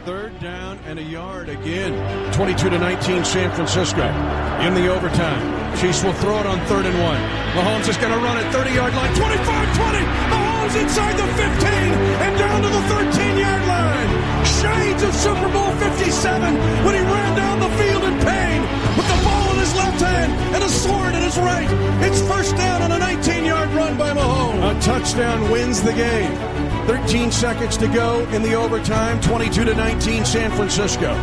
Third down and a yard again. 22-19 San Francisco in the overtime. Chiefs will throw it on 3rd and 1. Mahomes is going to run it 30-yard line. 25-20. Mahomes inside the 15 and down to the 13-yard line. Shades of Super Bowl 57 when he ran down the field in pain with the ball in his left hand and a sword in his right. It's first down on a 19-yard run by Mahomes. A touchdown wins the game. 13 seconds to go in the overtime, 22-19 San Francisco.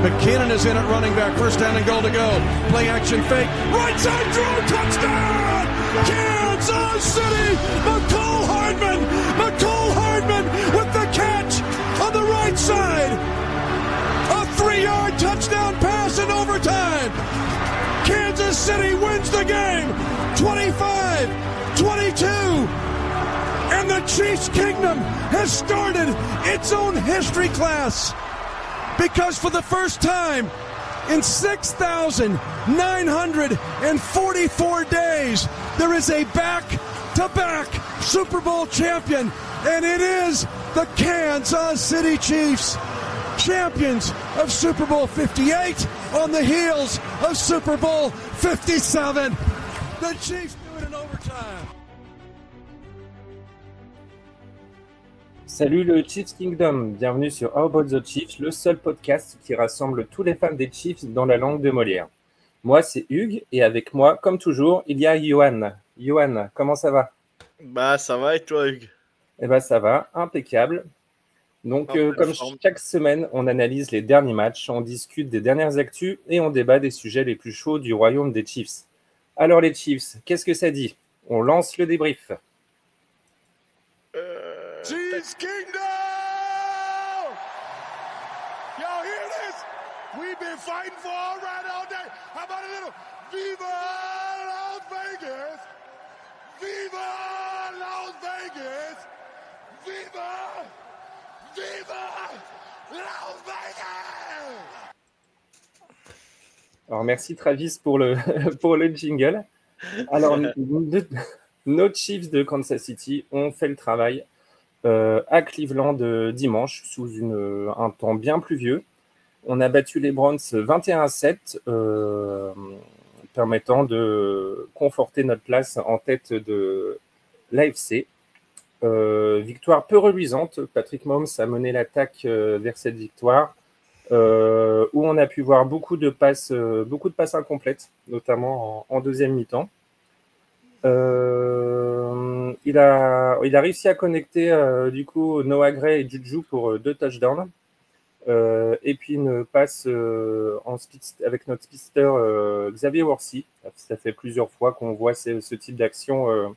McKinnon is in at running back, first down and goal to go. Play action fake, right side throw, touchdown! Kansas City! McCole Hardman with the catch on the right side. A 3-yard touchdown pass in overtime. Kansas City wins the game, 25-22. And the Chiefs Kingdom has started its own history class. Because for the first time in 6,944 days, there is a back-to-back Super Bowl champion. And it is the Kansas City Chiefs, champions of Super Bowl 58 on the heels of Super Bowl 57. The Chiefs do it in overtime. Salut le Chiefs Kingdom, bienvenue sur How About the Chiefs, le seul podcast qui rassemble tous les fans des Chiefs dans la langue de Molière. Moi c'est Hugues et avec moi, comme toujours, il y a Johan. Johan, comment ça va? Bah ça va et toi Hugues? Eh ben ça va, impeccable. Donc comme chaque semaine, on analyse les derniers matchs, on discute des dernières actus et on débat des sujets les plus chauds du royaume des Chiefs. Alors les Chiefs, qu'est-ce que ça dit? On lance le débrief. Chiefs Kingdom! Y'all hear this? We've been fighting for all right all day. How about a little Viva Las Vegas? Viva Las Vegas! Viva! Viva Las Vegas! Alors merci Travis pour le jingle. Alors nos Chiefs de Kansas City ont fait le travail à Cleveland dimanche sous un temps bien pluvieux. On a battu les Browns 21-7, permettant de conforter notre place en tête de l'AFC. Victoire peu reluisante. Patrick Mahomes a mené l'attaque vers cette victoire, où on a pu voir beaucoup de passes incomplètes, notamment en deuxième mi-temps. Il a réussi à connecter du coup Noah Gray et Juju pour 2 touchdowns, et puis une passe avec notre speedster Xavier Worthy. Ça fait plusieurs fois qu'on voit ce type d'action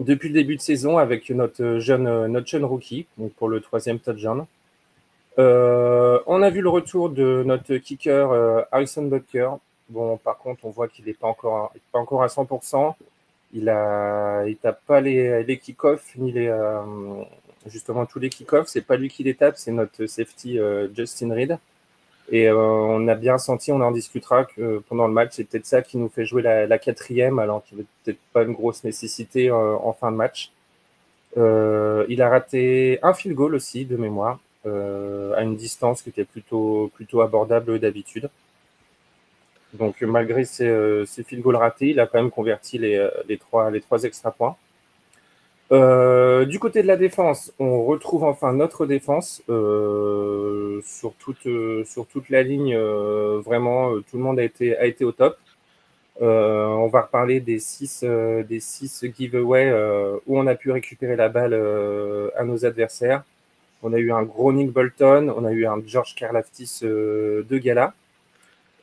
depuis le début de saison avec notre jeune rookie, donc pour le 3e touchdown. On a vu le retour de notre kicker Harrison Butker. Bon, par contre, on voit qu'il n'est pas encore à 100%. Il tape pas les kick-offs, ni justement tous les kick-offs. C'est pas lui qui les tape, c'est notre safety Justin Reed. Et on a bien senti, on en discutera, que pendant le match, c'est peut-être ça qui nous fait jouer la 4e, alors qu'il n'y avait peut-être pas une grosse nécessité en fin de match. Il a raté un field goal aussi, de mémoire, à une distance qui était plutôt abordable d'habitude. Donc malgré ces field goals ratés, il a quand même converti les trois extra points. Du côté de la défense, on retrouve enfin notre défense sur toute la ligne. Vraiment, tout le monde a été au top. On va reparler des 6 giveaways où on a pu récupérer la balle à nos adversaires. On a eu un gros Nick Bolton, on a eu un George Karlaftis de gala.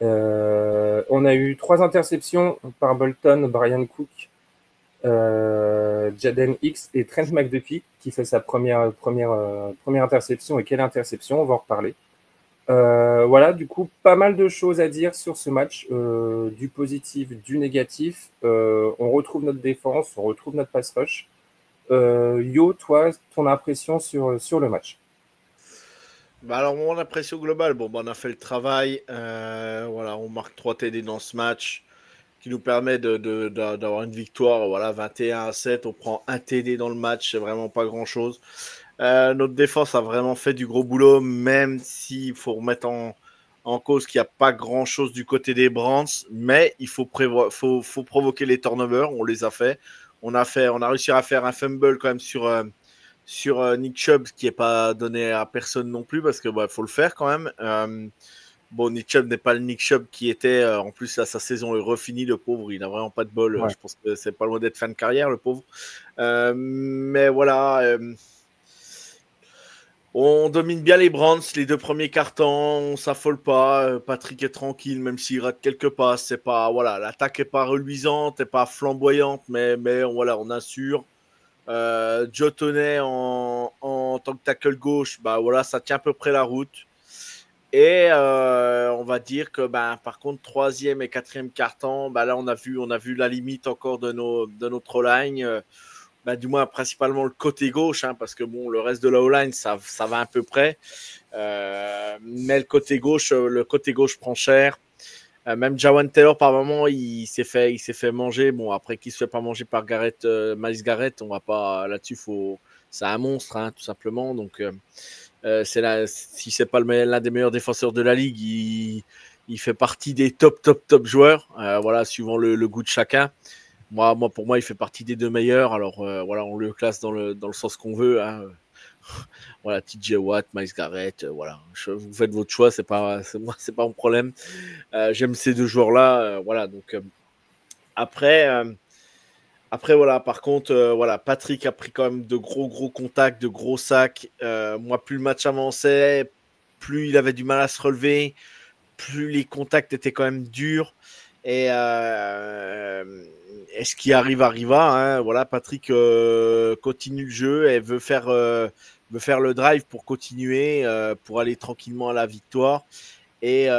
On a eu 3 interceptions par Bolton, Brian Cook, Jaden Hicks et Trent McDuffie qui fait sa première interception. Et quelle interception, on va en reparler. Voilà, du coup, pas mal de choses à dire sur ce match, du positif, du négatif. On retrouve notre défense, on retrouve notre pass rush. Yo, toi, ton impression sur le match? Bah alors, mon impression globale, on a fait le travail. Voilà, on marque 3 TD dans ce match qui nous permet d'avoir une victoire. Voilà, 21-7. On prend un TD dans le match, c'est vraiment pas grand-chose. Notre défense a vraiment fait du gros boulot, même s'il faut remettre en cause qu'il n'y a pas grand-chose du côté des Browns, mais il faut provoquer les turnovers. On les a fait. On a réussi à faire un fumble quand même sur Nick Chubb, qui n'est pas donné à personne non plus, parce que faut le faire quand même. Bon, Nick Chubb n'est pas le Nick Chubb qui était. En plus, là, sa saison est refinie, le pauvre. Il n'a vraiment pas de bol. Ouais. Je pense que c'est pas loin d'être fin de carrière, le pauvre. Mais voilà. On domine bien les Browns, les 2 premiers cartons, on s'affole pas. Patrick est tranquille, même s'il rate quelques passes. C'est pas, voilà, l'attaque est pas reluisante, est pas flamboyante, mais voilà, on assure. Joe Toney en tant que tackle gauche, voilà, ça tient à peu près la route. Et on va dire que par contre, 3e et 4e carton, là on a vu la limite encore de notre line. Du moins principalement le côté gauche, parce que bon, le reste de la O-line, ça va à peu près. Mais le côté gauche prend cher. Même Jawan Taylor, par moment, il s'est fait manger. Bon, après qu'il se fait pas manger par Myles Garrett, on va pas là-dessus. C'est un monstre, tout simplement. Donc, si c'est pas l'un des meilleurs défenseur de la ligue, il fait partie des top joueurs. Voilà, suivant le goût de chacun. Pour moi, il fait partie des 2 meilleurs. Alors, voilà, on le classe dans le sens qu'on veut. Voilà, TJ Watt, Myles Garrett, voilà. Vous faites votre choix, c'est pas mon problème. J'aime ces 2 joueurs-là. Voilà, donc après, voilà. Par contre, voilà, Patrick a pris quand même de gros contacts, de gros sacs. Moi, plus le match avançait, plus il avait du mal à se relever, plus les contacts étaient quand même durs. Et ce qui arriva. Voilà, Patrick continue le jeu et veut faire le drive pour continuer, pour aller tranquillement à la victoire. Et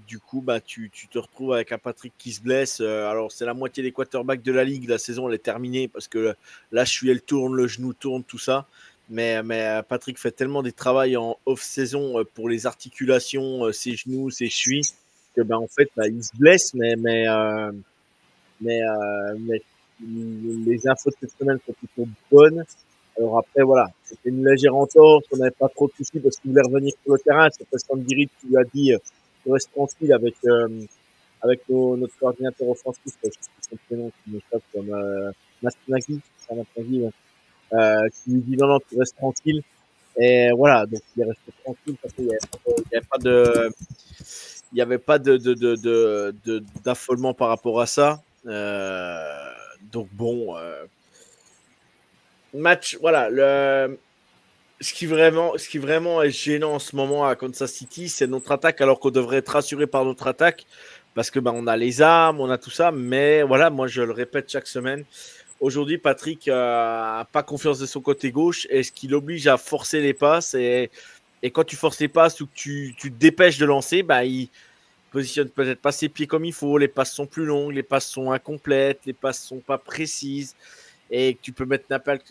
du coup, tu te retrouves avec un Patrick qui se blesse. Alors, c'est la moitié des quarterbacks de la ligue. La saison, elle est terminée parce que la cheville tourne, le genou tourne, tout ça. Mais Patrick fait tellement des travails en off-saison pour les articulations, ses genoux, ses chevilles, que en fait, il se blesse. Mais les infos de cette semaine sont plutôt bonnes. Alors après, voilà, c'était une légère entorse, on n'avait pas trop de soucis parce qu'il voulait revenir sur le terrain. C'est parce qu'Andy Reid qui lui a dit tu restes tranquille avec notre coordinateur offensif, je sais son prénom qui m'échappe comme Mastanagi, qui lui dit non, tu restes tranquille. Et voilà, donc il est resté tranquille parce qu'il n'y avait pas d'affolement par rapport à ça. Donc bon, match, voilà, ce qui vraiment est gênant en ce moment à Kansas City, c'est notre attaque, alors qu'on devrait être rassuré par notre attaque parce que on a les armes, on a tout ça, mais voilà, moi je le répète chaque semaine. Aujourd'hui, Patrick n'a pas confiance de son côté gauche, et ce qui l'oblige à forcer les passes. Et quand tu forces les passes ou que tu te dépêches de lancer, il positionne peut-être pas ses pieds comme il faut. Les passes sont plus longues, les passes sont incomplètes, les passes sont pas précises. Et tu peux mettre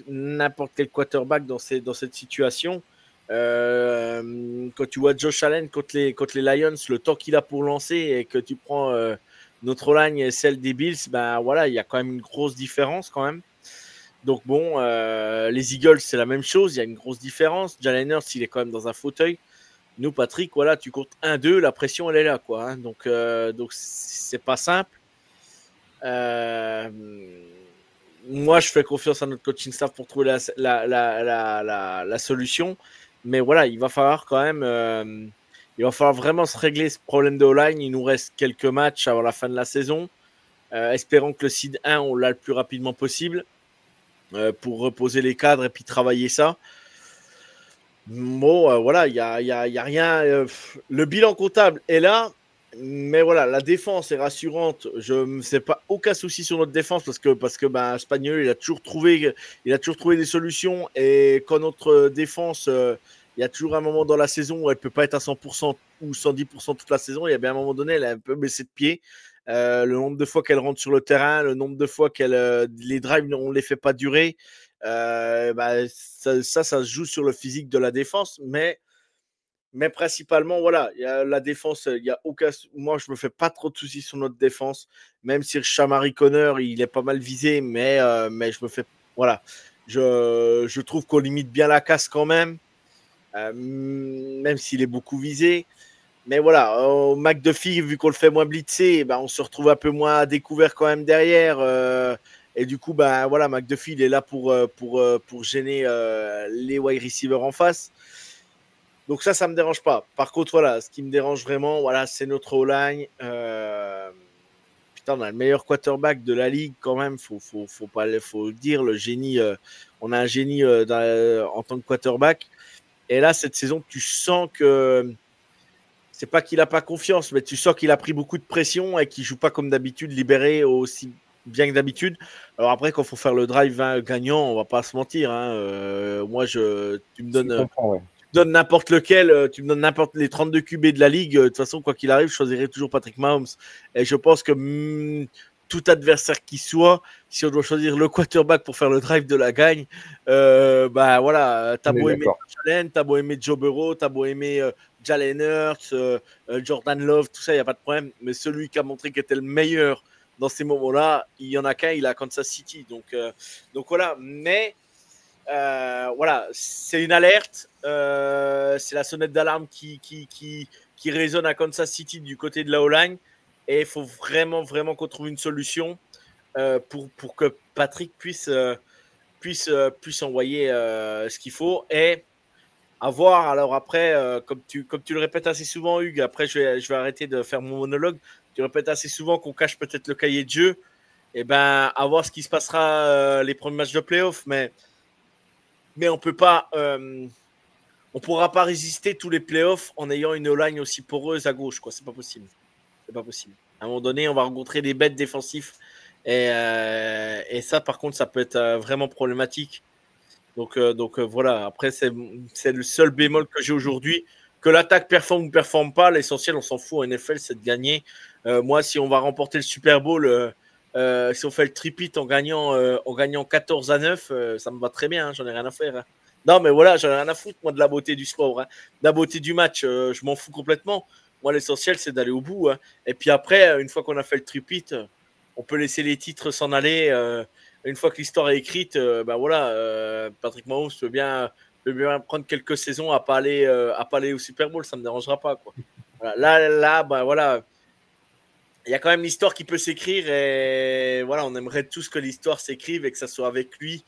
n'importe quel quarterback dans cette situation. Quand tu vois Josh Allen contre les Lions, le temps qu'il a pour lancer, et que tu prends notre line et celle des Bills, voilà, il y a quand même une grosse différence quand même. Donc bon, les Eagles, c'est la même chose, il y a une grosse différence. Jalen Hurts, il est quand même dans un fauteuil. Nous, Patrick, voilà, tu comptes 1-2, la pression, elle est là, quoi. Donc c'est pas simple. Moi, je fais confiance à notre coaching staff pour trouver la solution. Mais voilà, il va falloir quand même... il va falloir vraiment se régler ce problème de O-line. Il nous reste quelques matchs avant la fin de la saison. Espérons que le seed 1, on l'a le plus rapidement possible pour reposer les cadres et puis travailler ça. Bon, voilà, il y a rien. Le bilan comptable est là. Mais voilà, la défense est rassurante. Je ne sais pas, aucun souci sur notre défense parce que Spagnuolo, il a toujours trouvé des solutions. Et quand notre défense, il y a toujours un moment dans la saison où elle ne peut pas être à 100% ou 110% toute la saison. Il y a bien un moment donné, elle a un peu baissé de pied. Le nombre de fois qu'elle rentre sur le terrain, le nombre de fois les drives, on ne les fait pas durer. Ça se joue sur le physique de la défense. Mais principalement, voilà, il y a la défense, il y a aucun. Moi, je me fais pas trop de soucis sur notre défense, même si Shamari Connor, il est pas mal visé, mais je me fais. Voilà. Je trouve qu'on limite bien la casse quand même, même s'il est beaucoup visé. Mais voilà, McDuffie, vu qu'on le fait moins blitzer, ben, on se retrouve un peu moins à découvert quand même derrière. Et du coup, ben, voilà, McDuffie, il est là pour gêner les wide receivers en face. Donc ça ne me dérange pas. Par contre, voilà, ce qui me dérange vraiment, voilà, c'est notre O-line. Putain, on a le meilleur quarterback de la ligue quand même. Faut le dire. Le génie, on a un génie en tant que quarterback. Et là, cette saison, tu sens que c'est pas qu'il a pas confiance, mais tu sens qu'il a pris beaucoup de pression et qu'il joue pas comme d'habitude, libéré aussi bien que d'habitude. Alors après, quand il faut faire le drive gagnant, on va pas se mentir. Moi, tu me donnes. Donne n'importe lequel, tu me donnes n'importe les 32 QB de la ligue, de toute façon, quoi qu'il arrive, je choisirais toujours Patrick Mahomes. Et je pense que tout adversaire qui soit, si on doit choisir le quarterback pour faire le drive de la gagne, bah voilà, t'as beau aimer Allen, t'as beau aimer Joe Burrow, t'as beau aimer Jalen Hurts, Jordan Love, tout ça, il n'y a pas de problème. Mais celui qui a montré qu'il était le meilleur dans ces moments-là, il n'y en a qu'un, il est à Kansas City. Donc voilà, mais voilà, c'est une alerte. C'est la sonnette d'alarme qui résonne à Kansas City du côté de la O-line. Et il faut vraiment qu'on trouve une solution pour que Patrick puisse envoyer ce qu'il faut. Et avoir, alors après, comme tu le répètes assez souvent, Hugues, après je vais arrêter de faire mon monologue. Tu répètes assez souvent qu'on cache peut-être le cahier de jeu. Et ben, à voir ce qui se passera les premiers matchs de playoff. Mais on peut pas, on pourra pas résister tous les playoffs en ayant une O-line aussi poreuse à gauche, quoi. C'est pas possible. À un moment donné, on va rencontrer des bêtes défensifs et ça, par contre, ça peut être vraiment problématique. Donc voilà. Après, c'est le seul bémol que j'ai aujourd'hui. Que l'attaque performe ou performe pas, l'essentiel, on s'en fout en NFL, c'est de gagner. Moi, si on va remporter le Super Bowl. Si on fait le tripit en gagnant 14-9, ça me va très bien, j'en ai rien à faire. Hein. Non, mais voilà, j'en ai rien à foutre, moi, de la beauté du sport. Hein. De la beauté du match, je m'en fous complètement. Moi, l'essentiel, c'est d'aller au bout. Hein. Et puis après, une fois qu'on a fait le tripit, on peut laisser les titres s'en aller. Une fois que l'histoire est écrite, voilà, Patrick Mahomes peut bien prendre quelques saisons à pas aller au Super Bowl, ça ne me dérangera pas. Quoi. Voilà, là, voilà. Il y a quand même l'histoire qui peut s'écrire et voilà, on aimerait tous que l'histoire s'écrive et que ça soit avec lui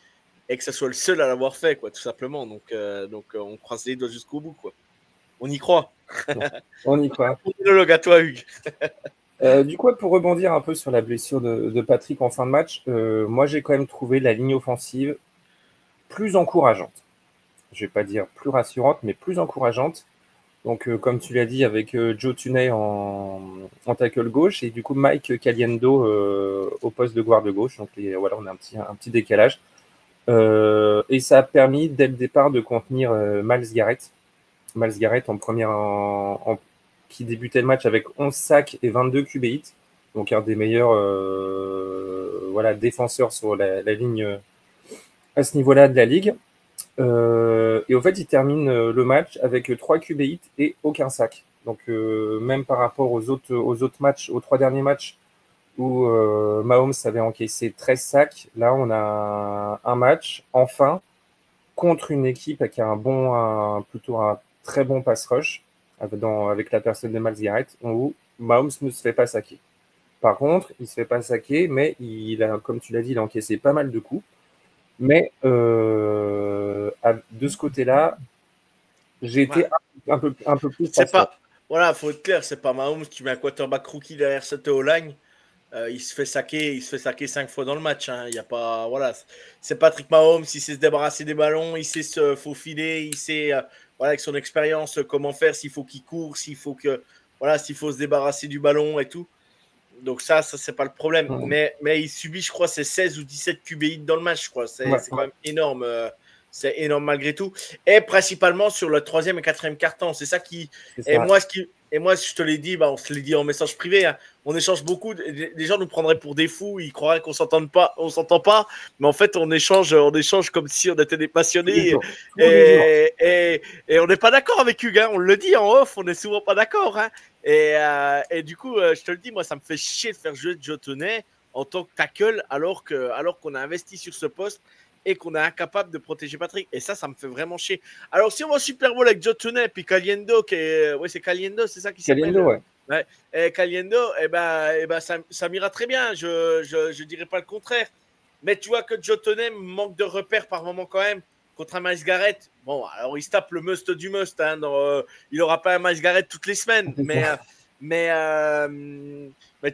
et que ça soit le seul à l'avoir fait, quoi, tout simplement. Donc on croise les doigts jusqu'au bout, quoi. On y croit. On y croit. Monologue à toi, Hugues. Du coup, pour rebondir un peu sur la blessure de Patrick en fin de match, moi j'ai quand même trouvé la ligne offensive plus encourageante. Je ne vais pas dire plus rassurante, mais plus encourageante. Donc, comme tu l'as dit, avec Joe Thuney en tackle gauche et du coup Mike Caliendo au poste de garde gauche. Donc, voilà, on a un petit décalage. Et ça a permis, dès le départ, de contenir Myles Garrett. Myles Garrett qui débutait le match avec 11 sacs et 22 QB hits. Donc, un des meilleurs défenseurs sur la ligne à ce niveau-là de la ligue. Et au fait, il termine le match avec 3 QB hits et aucun sac. Donc, même par rapport aux autres matchs, aux 3 derniers matchs où Mahomes avait encaissé 13 sacs, là, on a un match, enfin, contre une équipe qui a plutôt un très bon pass rush avec la personne de Myles Garrett, où Mahomes ne se fait pas saquer. Par contre, il ne se fait pas saquer, mais comme tu l'as dit, il a encaissé pas mal de coups. Mais de ce côté-là, j'ai été un peu plus patient. Voilà, faut être clair, c'est pas Mahomes, tu mets un quarterback rookie derrière cette O-line, il se fait saquer 5 fois dans le match. Hein. Il y a pas, voilà, c'est Patrick Mahomes, il sait se débarrasser des ballons, il sait se faufiler, il sait, voilà, avec son expérience, comment faire s'il faut qu'il court, s'il faut se débarrasser du ballon et tout. Donc ça c'est pas le problème. Mais il subit, je crois, c'est 16 ou 17 QB hits dans le match, je crois. C'est quand même énorme. C'est énorme malgré tout. Et principalement sur le 3e et 4e quart-temps. C'est ça qui. Moi, je te l'ai dit, on se l'est dit en message privé. Hein. On échange beaucoup. Les gens nous prendraient pour des fous. Ils croiraient qu'on s'entend pas. Mais en fait, on échange comme si on était des passionnés. Et on n'est pas d'accord avec Hugues. Hein. On le dit en off. On n'est souvent pas d'accord. Hein. Et du coup, je te le dis, moi, ça me fait chier de faire jouer Joe Thuney en tant que tackle alors qu'on a investi sur ce poste et qu'on est incapable de protéger Patrick. Et ça me fait vraiment chier. Alors, si on va au Super Bowl avec Joe Tunney puis Caliendo, c'est Caliendo, c'est ça qui s'appelle. Caliendo, ouais. Ouais. Et Caliendo, ça m'ira très bien. Je dirais pas le contraire. Mais tu vois que Joe Tunney manque de repères par moment quand même. Contre un Myles Garrett, bon, alors il se tape le must du must. Hein, il n'aura pas un Myles Garrett toutes les semaines. Mais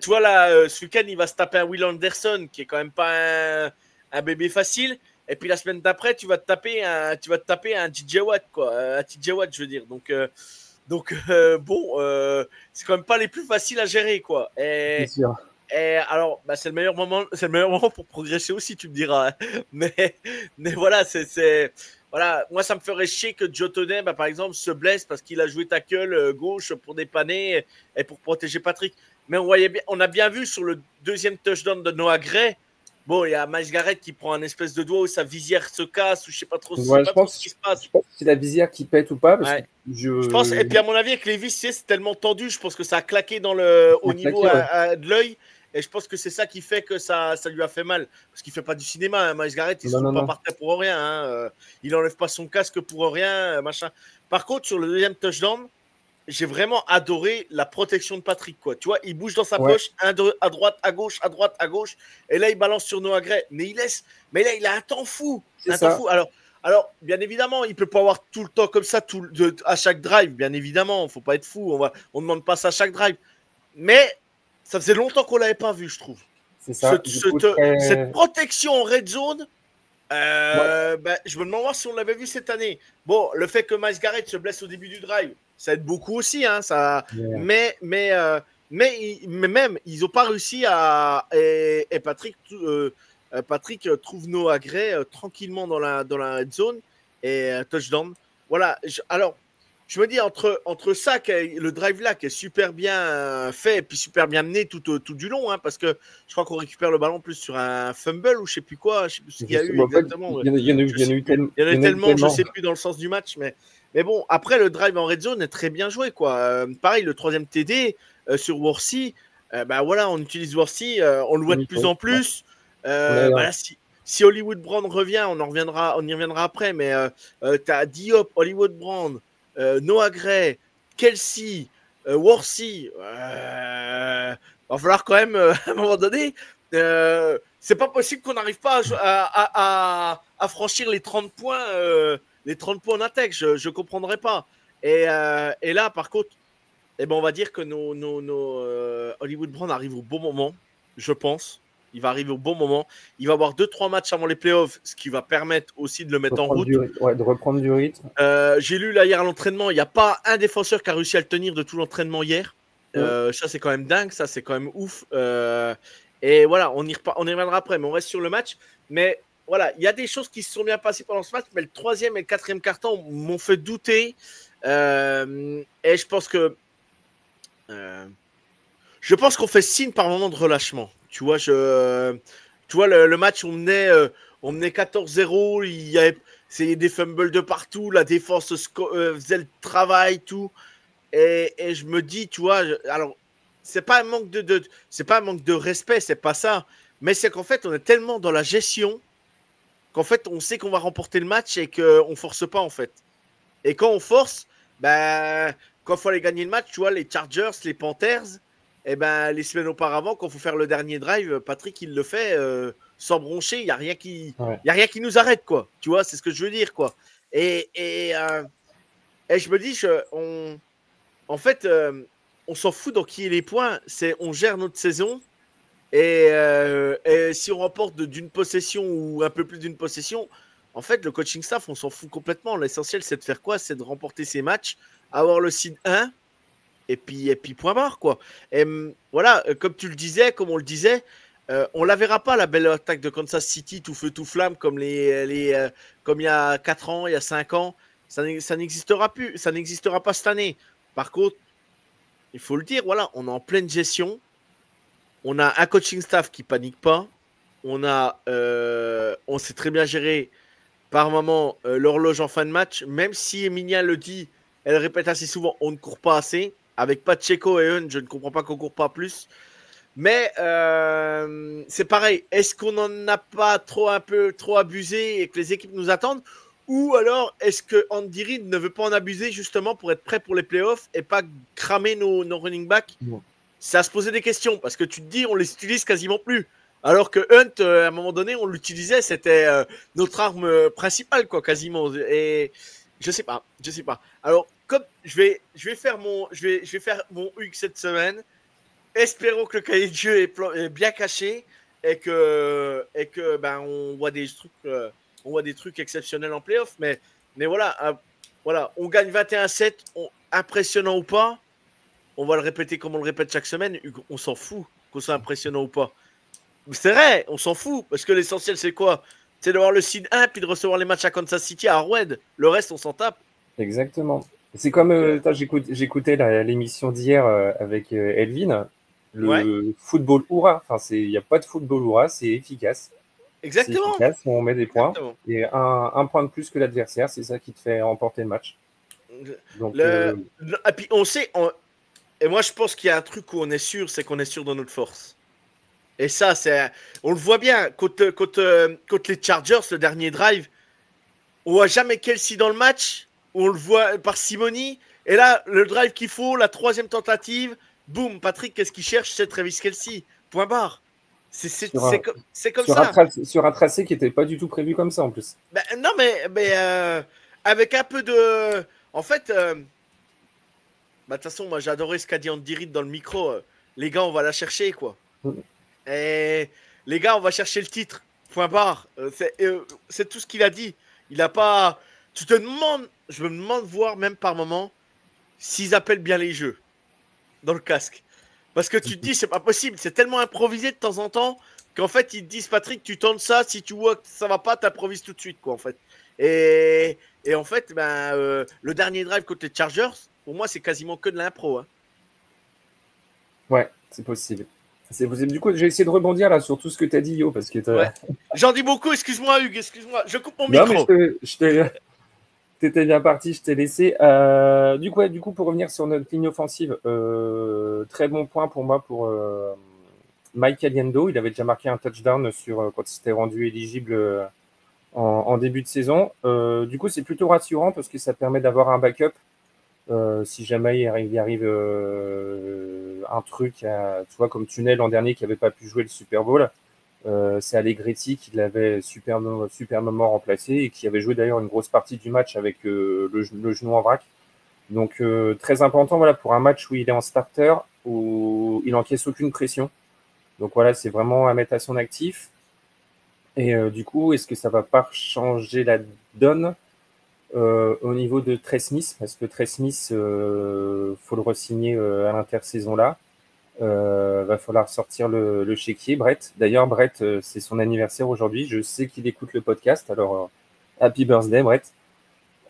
tu vois, là, ce week-end, il va se taper un Will Anderson, qui est quand même pas un bébé facile. Et puis la semaine d'après, tu vas te taper un TJ Watt, quoi. Un TJ Watt, je veux dire. Donc c'est quand même pas les plus faciles à gérer, quoi. C'est sûr. Et alors, c'est le meilleur moment pour progresser aussi, tu me diras. Mais voilà, voilà, moi ça me ferait chier que Joe Tunney, par exemple, se blesse parce qu'il a joué tackle gauche pour dépanner et pour protéger Patrick. Mais on a bien vu sur le deuxième touchdown de Noah Gray. Bon, il y a Myles Garrett qui prend un espèce de doigt où sa visière se casse ou je sais pas trop, je pense ce qui se passe. Je pense que c'est la visière qui pète ou pas. Parce que je pense. Et puis à mon avis, avec les vis, c'est tellement tendu, je pense que ça a claqué au niveau de l'œil. Et je pense que c'est ça qui fait que ça lui a fait mal. Parce qu'il ne fait pas du cinéma. Hein. Myles Garrett, il ne se fout pas par terre pour rien. Hein. Il n'enlève pas son casque pour rien. Machin. Par contre, sur le deuxième touchdown, j'ai vraiment adoré la protection de Patrick. Quoi. Tu vois, il bouge dans sa poche, à droite, à gauche, à droite, à gauche. Et là, il balance sur Noah Gray. Mais là, il a un temps fou. Fou. Alors, bien évidemment, il ne peut pas avoir tout le temps comme ça à chaque drive. Bien évidemment, il ne faut pas être fou. On ne demande pas ça à chaque drive. Mais ça faisait longtemps qu'on ne l'avait pas vu, je trouve. C'est ça. Cette protection en red zone, je me demande si on l'avait vu cette année. Bon, le fait que Myles Garrett se blesse au début du drive, ça aide beaucoup aussi. Hein, ça... Mais même, ils n'ont pas réussi à... Et Patrick trouve Noah Gray tranquillement dans la red zone et touchdown. Voilà. Alors, je me dis, entre ça, le drive là, qui est super bien fait et puis super bien mené tout du long, hein, parce que je crois qu'on récupère le ballon plus sur un fumble ou je sais plus quoi, je sais plus ce qu'il y a eu exactement. Il y en a eu tellement, je ne sais plus dans le sens du match, mais bon, après le drive en red zone est très bien joué, quoi. Pareil, le troisième TD sur Worthy, voilà, on utilise Worthy, on le voit de plus en plus. Là, si Hollywood Brown revient, on y reviendra après, mais tu as Diop, Hollywood Brown, Noah Gray, Kelsey, Worthy, va falloir quand même à un moment donné, c'est pas possible qu'on n'arrive pas à franchir les 30 points en attaque, je comprendrais pas. Et là, par contre, on va dire que nos Hollywood Brown arrive au bon moment, je pense. Il va arriver au bon moment. Il va avoir 2-3 matchs avant les playoffs, ce qui va permettre aussi de le mettre en route. De reprendre du rythme. J'ai lu là hier à l'entraînement, il n'y a pas un défenseur qui a réussi à le tenir de tout l'entraînement hier. Ça, c'est quand même dingue. Ça, c'est quand même ouf. Et voilà, on y reviendra après, mais on reste sur le match. Mais voilà, il y a des choses qui se sont bien passées pendant ce match, mais le troisième et le quatrième quart-temps m'ont fait douter. Et je pense que... je pense qu'on fait signe par moment de relâchement. Tu vois, le match, on menait 14-0, il y avait des fumbles de partout, la défense faisait le travail, tout. Et je me dis, tu vois, alors, c'est pas un manque de respect, c'est pas ça. Mais c'est qu'en fait, on est tellement dans la gestion qu'en fait, on sait qu'on va remporter le match et qu'on force pas, en fait. Et quand on force, quand il faut aller gagner le match, tu vois, les Chargers, les Panthers, les semaines auparavant, quand il faut faire le dernier drive, Patrick, il le fait sans broncher. Il n'y a rien qui nous arrête, quoi. Tu vois, c'est ce que je veux dire, quoi. Et je me dis, en fait, on s'en fout dans qui est les points. On gère notre saison. Et si on remporte d'une possession ou un peu plus d'une possession, en fait, le coaching staff, on s'en fout complètement. L'essentiel, c'est de faire quoi? C'est de remporter ces matchs, avoir le seed 1. Et puis point barre, quoi. Et voilà, comme tu le disais, comme on le disait, on la verra pas, la belle attaque de Kansas City, tout feu, tout flamme, comme comme il y a 4 ans, il y a 5 ans. Ça n'existera plus, ça n'existera pas cette année. Par contre, il faut le dire, voilà, on est en pleine gestion. On a un coaching staff qui panique pas. On sait très bien gérer par moment l'horloge en fin de match. Même si Emilia le dit, elle répète assez souvent, on ne court pas assez. Avec Pacheco et Hunt, je ne comprends pas qu'on ne court pas plus. Mais c'est pareil. Est-ce qu'on n'en a pas un peu trop abusé et que les équipes nous attendent? Ou alors, est-ce que Andy Reid ne veut pas en abuser justement pour être prêt pour les playoffs et pas cramer nos running backs? C'est à se poser des questions parce que tu te dis, on les utilise quasiment plus. Alors que Hunt, à un moment donné, on l'utilisait, c'était notre arme principale, quoi, quasiment. Et je sais pas. Alors, comme je vais faire mon Hugues cette semaine. Espérons que le cahier de jeu est bien caché et que ben on voit des trucs exceptionnels en playoff. Mais voilà, on gagne 21-7, impressionnant ou pas. On va le répéter comme on le répète chaque semaine. On s'en fout qu'on soit impressionnant ou pas. C'est vrai, on s'en fout parce que l'essentiel c'est quoi? C'est d'avoir le seed 1 puis de recevoir les matchs à Kansas City, à Arrowhead. Le reste, on s'en tape. Exactement. C'est comme j'écoutais l'émission d'hier avec Elvin. Le football hurrah, enfin, il n'y a pas de football hurrah, c'est efficace. Exactement. C'est efficace, on met des points. Et un point de plus que l'adversaire, c'est ça qui te fait remporter le match. Donc, et puis on sait, et moi je pense qu'il y a un truc où on est sûr, c'est qu'on est sûr de notre force. Et ça, on le voit bien, contre les Chargers, le dernier drive, on voit jamais Kelsey dans le match, on le voit par Simoni, et là, le drive qu'il faut, la troisième tentative, boum, Patrick, qu'est-ce qu'il cherche? C'est Travis Kelsey, point barre. C'est comme ça. Sur un tracé qui n'était pas du tout prévu comme ça, en plus. Ben, non, mais avec un peu de... En fait, de toute façon, moi, j'ai adoré ce qu'a dit Andy Reid dans le micro. Les gars, on va la chercher, quoi. Et les gars, on va chercher le titre. Point barre. C'est tout ce qu'il a dit. Il n'a pas... Je me demande voir même par moment s'ils appellent bien les jeux dans le casque. Parce que tu te dis, c'est pas possible. C'est tellement improvisé de temps en temps qu'en fait, ils te disent, Patrick, tu tentes ça. Si tu vois que ça va pas, t'improvises tout de suite, quoi, en fait. Et en fait, le dernier drive contre les Chargers, pour moi, c'est quasiment que de l'impro. Hein. Ouais, c'est possible. Du coup, j'ai essayé de rebondir là sur tout ce que tu as dit, Yo, parce que J'en dis beaucoup, excuse-moi, Hugues, excuse-moi. Je coupe mon micro. Non, mais t'étais bien parti, je t'ai laissé. Du coup, pour revenir sur notre ligne offensive, très bon point pour moi pour Mike Caliendo. Il avait déjà marqué un touchdown quand il s'était rendu éligible en début de saison. Du coup, c'est plutôt rassurant parce que ça permet d'avoir un backup. Si jamais il arrive un truc, tu vois, comme Tunnel l'an dernier qui n'avait pas pu jouer le Super Bowl, c'est Allegretti qui l'avait superbement remplacé et qui avait joué d'ailleurs une grosse partie du match avec le genou en vrac. Donc très important voilà, pour un match où il est en starter, où il n'encaisse aucune pression. Donc voilà, c'est vraiment à mettre à son actif. Et du coup, est-ce que ça va pas changer la donne au niveau de Trey Smith, parce que Trey Smith, faut le re-signer à l'intersaison là. Va falloir sortir le chéquier, Brett. D'ailleurs, Brett, c'est son anniversaire aujourd'hui. Je sais qu'il écoute le podcast, alors happy birthday, Brett.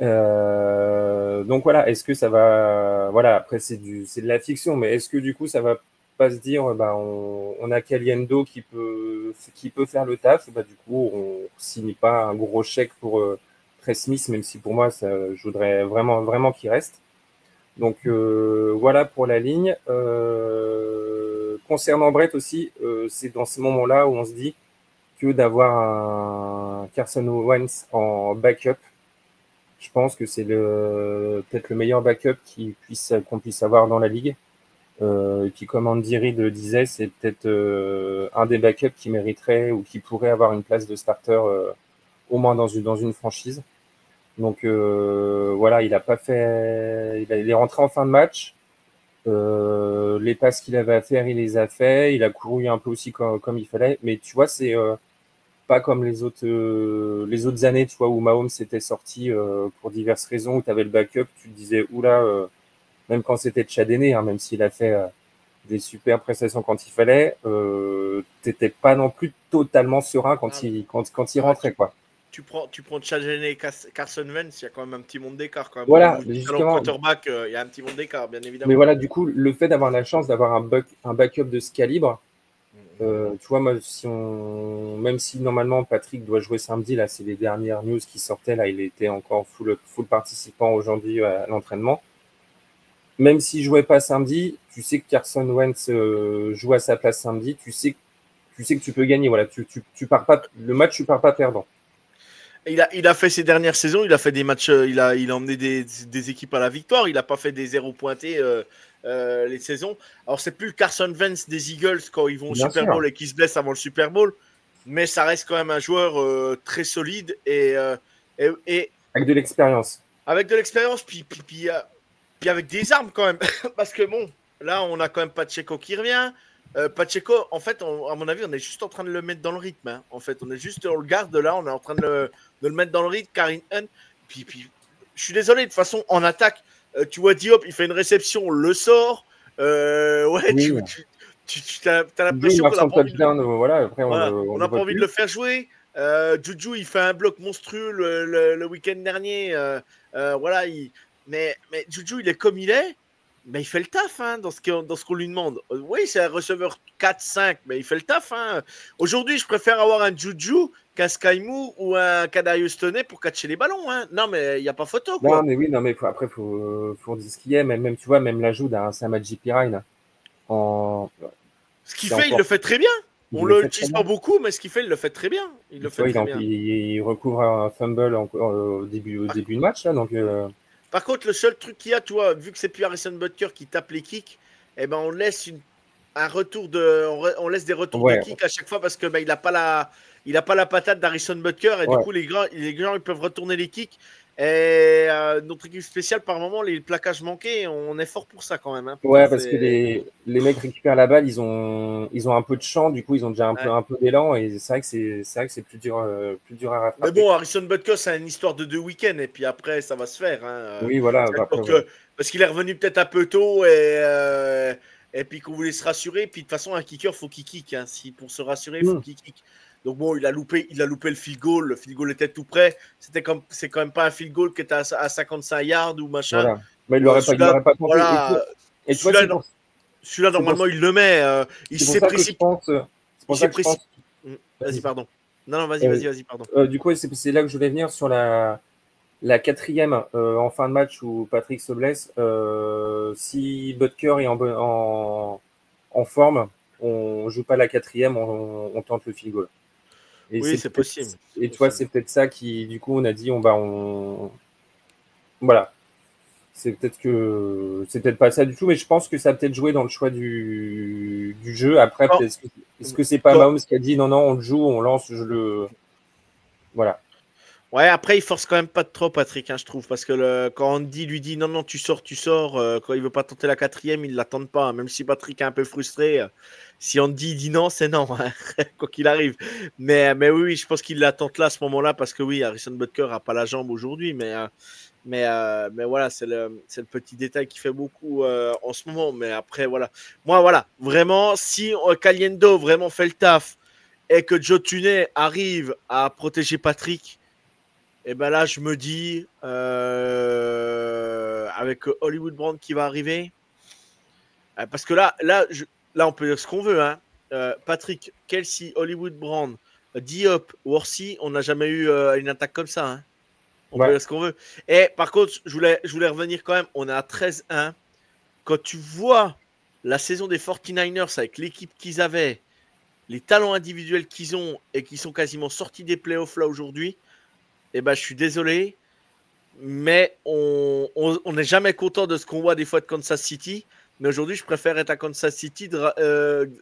Donc voilà, est-ce que ça va... Voilà, après c'est de la fiction, mais est-ce que du coup ça va pas se dire, on a Caliendo qui peut faire le taf, du coup on signe pas un gros chèque pour Trey Smith, même si pour moi je voudrais vraiment, vraiment qu'il reste. Donc voilà pour la ligne. Concernant Brett aussi, c'est dans ce moment-là où on se dit que d'avoir un Carson Wentz en backup, je pense que c'est peut-être le meilleur backup qu'on puisse avoir dans la ligue. Et puis comme Andy Reid le disait, c'est peut-être un des backups qui mériterait ou qui pourrait avoir une place de starter au moins dans une franchise. Donc voilà, il est rentré en fin de match. Les passes qu'il avait à faire, il les a fait. Il a couru un peu aussi comme il fallait. Mais tu vois, c'est pas comme les autres années, tu vois, où Mahomes s'était sorti pour diverses raisons, où tu avais le backup, tu te disais, oula, même quand c'était Chad Henne, hein, même s'il a fait des super prestations quand il fallait, t'étais pas non plus totalement serein quand il rentrait, quoi. Tu prends Chad Henne et Carson Wentz, il y a quand même un petit monde d'écart. Quand même. Voilà, justement. Quarterback, il y a un petit monde d'écart, bien évidemment. Mais voilà, du coup, le fait d'avoir la chance d'avoir un backup de ce calibre, tu vois, moi, même si normalement Patrick doit jouer samedi, là, c'est les dernières news qui sortaient, là, il était encore full participant aujourd'hui à l'entraînement. même s'il jouait pas samedi, tu sais que Carson Wentz joue à sa place samedi, tu sais que tu peux gagner. Voilà, tu pars pas le match, tu pars pas perdant. Il a fait ses dernières saisons, il a fait des matchs, il a emmené des équipes à la victoire, il n'a pas fait des zéros pointés les saisons. Alors, c'est plus le Carson Wentz des Eagles quand ils vont au Bien Super sûr. Bowl et qu'ils se blessent avant le Super Bowl, mais ça reste quand même un joueur très solide et Avec de l'expérience. avec de l'expérience, puis avec des armes quand même. Parce que bon, là, on a quand même Pacheco qui revient. Pacheco, en fait, à mon avis, on est juste en train de le mettre dans le rythme. Hein. En fait, on le garde là, on est en train de le mettre dans le rythme. Karim Hunt, puis, je suis désolé, de toute façon, en attaque, tu vois Diop, il fait une réception, on le sort. Ouais, Oui. tu as l'impression qu'on n'a pas envie voilà, après, on n'a pas envie de le faire jouer. Juju, il fait un bloc monstrueux le week-end dernier. Voilà, mais Juju, il est comme il est. Mais il fait le taf hein, dans ce qu'on lui demande. Oui, c'est un receveur 4-5, mais il fait le taf. Hein. Aujourd'hui, je préfère avoir un Juju qu'un Sky Moore ou un Kadarius Toney pour catcher les ballons. Hein. Non, mais il n'y a pas photo. Quoi. Non, mais oui, non, mais après, faut dire ce qu'il y a. Même, tu vois, même l'ajout d'un Samaji Pirine. Ce qu'il fait, il le fait très bien. On ne l'utilise pas beaucoup, mais ce qu'il fait, il le fait très bien. Il recouvre un fumble au début de match. Là, donc, Par contre, le seul truc qu'il y a, tu vois, vu que c'est plus Harrison Butker qui tape les kicks, eh ben on laisse on laisse des retours de kicks à chaque fois parce que il n'a pas la patate d'Harrison Butker et du coup les gens ils peuvent retourner les kicks. Et notre équipe spéciale, par moment, les plaquages manqués, on est fort pour ça quand même. Hein. Ouais, parce que les mecs récupèrent la balle, ils ont un peu de champ, du coup ils ont déjà un peu d'élan et c'est vrai que c'est plus dur à rattraper. Mais bon, Harrison Butker, c'est une histoire de 2 week-ends et puis après ça va se faire. Hein. Oui, voilà. Parce qu'il est revenu peut-être un peu tôt et puis qu'on voulait se rassurer. Puis de toute façon, un kicker, faut qu'il kick. Hein. Pour se rassurer, il faut qu'il kick. Donc bon, il a loupé le field goal. Le field goal était tout près. C'est quand même pas un field goal qui était à 55 yards ou machin. Voilà. Mais il l'aurait pas tenté. Voilà. Et celui-là, normalement, il le met. Il s'est précipité. C'est pour ça que je pense. Vas-y, pardon. Non, vas-y, pardon. Du coup, c'est là que je voulais venir sur la quatrième en fin de match où Patrick se blesse. Si Butker est en forme, on joue pas la quatrième, on tente le field goal. Et oui, c'est possible. Et toi, c'est peut-être ça qui, du coup, on a dit, voilà. C'est peut-être pas ça du tout, mais je pense que ça a peut-être joué dans le choix du jeu. Après, est-ce que c'est pas Mahomes qui a dit non, on le joue, on lance, voilà. Ouais, après, il force quand même pas de trop, Patrick, hein, je trouve, parce que quand Andy lui dit non, tu sors, quand il veut pas tenter la quatrième, il l'attend pas, hein, même si Patrick est un peu frustré. Si Andy dit non, c'est non, hein, quoi qu'il arrive. Mais oui, je pense qu'il l'attend là à ce moment-là, parce que oui, Harrison Butker a pas la jambe aujourd'hui, mais voilà, c'est le petit détail qui fait beaucoup en ce moment. Mais après, voilà. Moi, voilà, vraiment, si Caliendo vraiment fait le taf et que Joe Tunney arrive à protéger Patrick, et ben là, je me dis, avec Hollywood Brown qui va arriver, parce que là, on peut dire ce qu'on veut. Hein. Patrick, Kelsey, Hollywood Brown, Diop, Worthy, on n'a jamais eu une attaque comme ça. Hein. On peut dire ce qu'on veut. Et par contre, je voulais revenir quand même. On est à 13-1. Quand tu vois la saison des 49ers avec l'équipe qu'ils avaient, les talents individuels qu'ils ont et qui sont quasiment sortis des playoffs là aujourd'hui, eh ben, je suis désolé, mais on n'est jamais content de ce qu'on voit des fois de Kansas City. Mais aujourd'hui, je préfère être à Kansas City,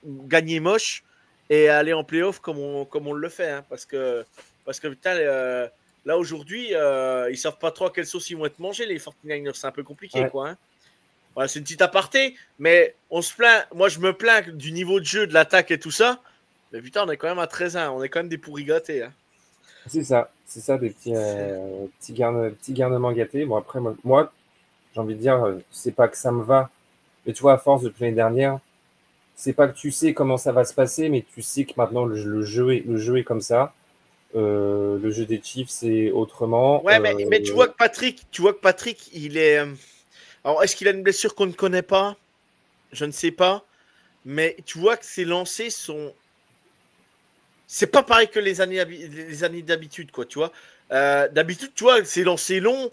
gagner moche et aller en playoff comme on le fait. Hein, parce que putain, là aujourd'hui, ils savent pas trop à quelle sauce ils vont être mangés, les 49ers. C'est un peu compliqué, quoi. Hein. Voilà, c'est une petite aparté, mais on se plaint. Moi, je me plains du niveau de jeu, de l'attaque et tout ça. Mais putain, on est quand même à 13-1. On est quand même des pourris gâtés. Hein. C'est ça, des petits garnements gâtés. Bon, après, moi, j'ai envie de dire, c'est pas que ça me va. Mais tu vois, à force depuis l'année dernière, c'est pas que tu sais comment ça va se passer, mais tu sais que maintenant, le jeu est comme ça. Le jeu des Chiefs, c'est autrement. Ouais, mais tu vois que Patrick, il est. Alors, est-ce qu'il a une blessure qu'on ne connaît pas? Je ne sais pas. Mais tu vois que ses lancers sont. C'est pas pareil que les années d'habitude, quoi, tu vois. D'habitude, tu vois, ses lancers longs,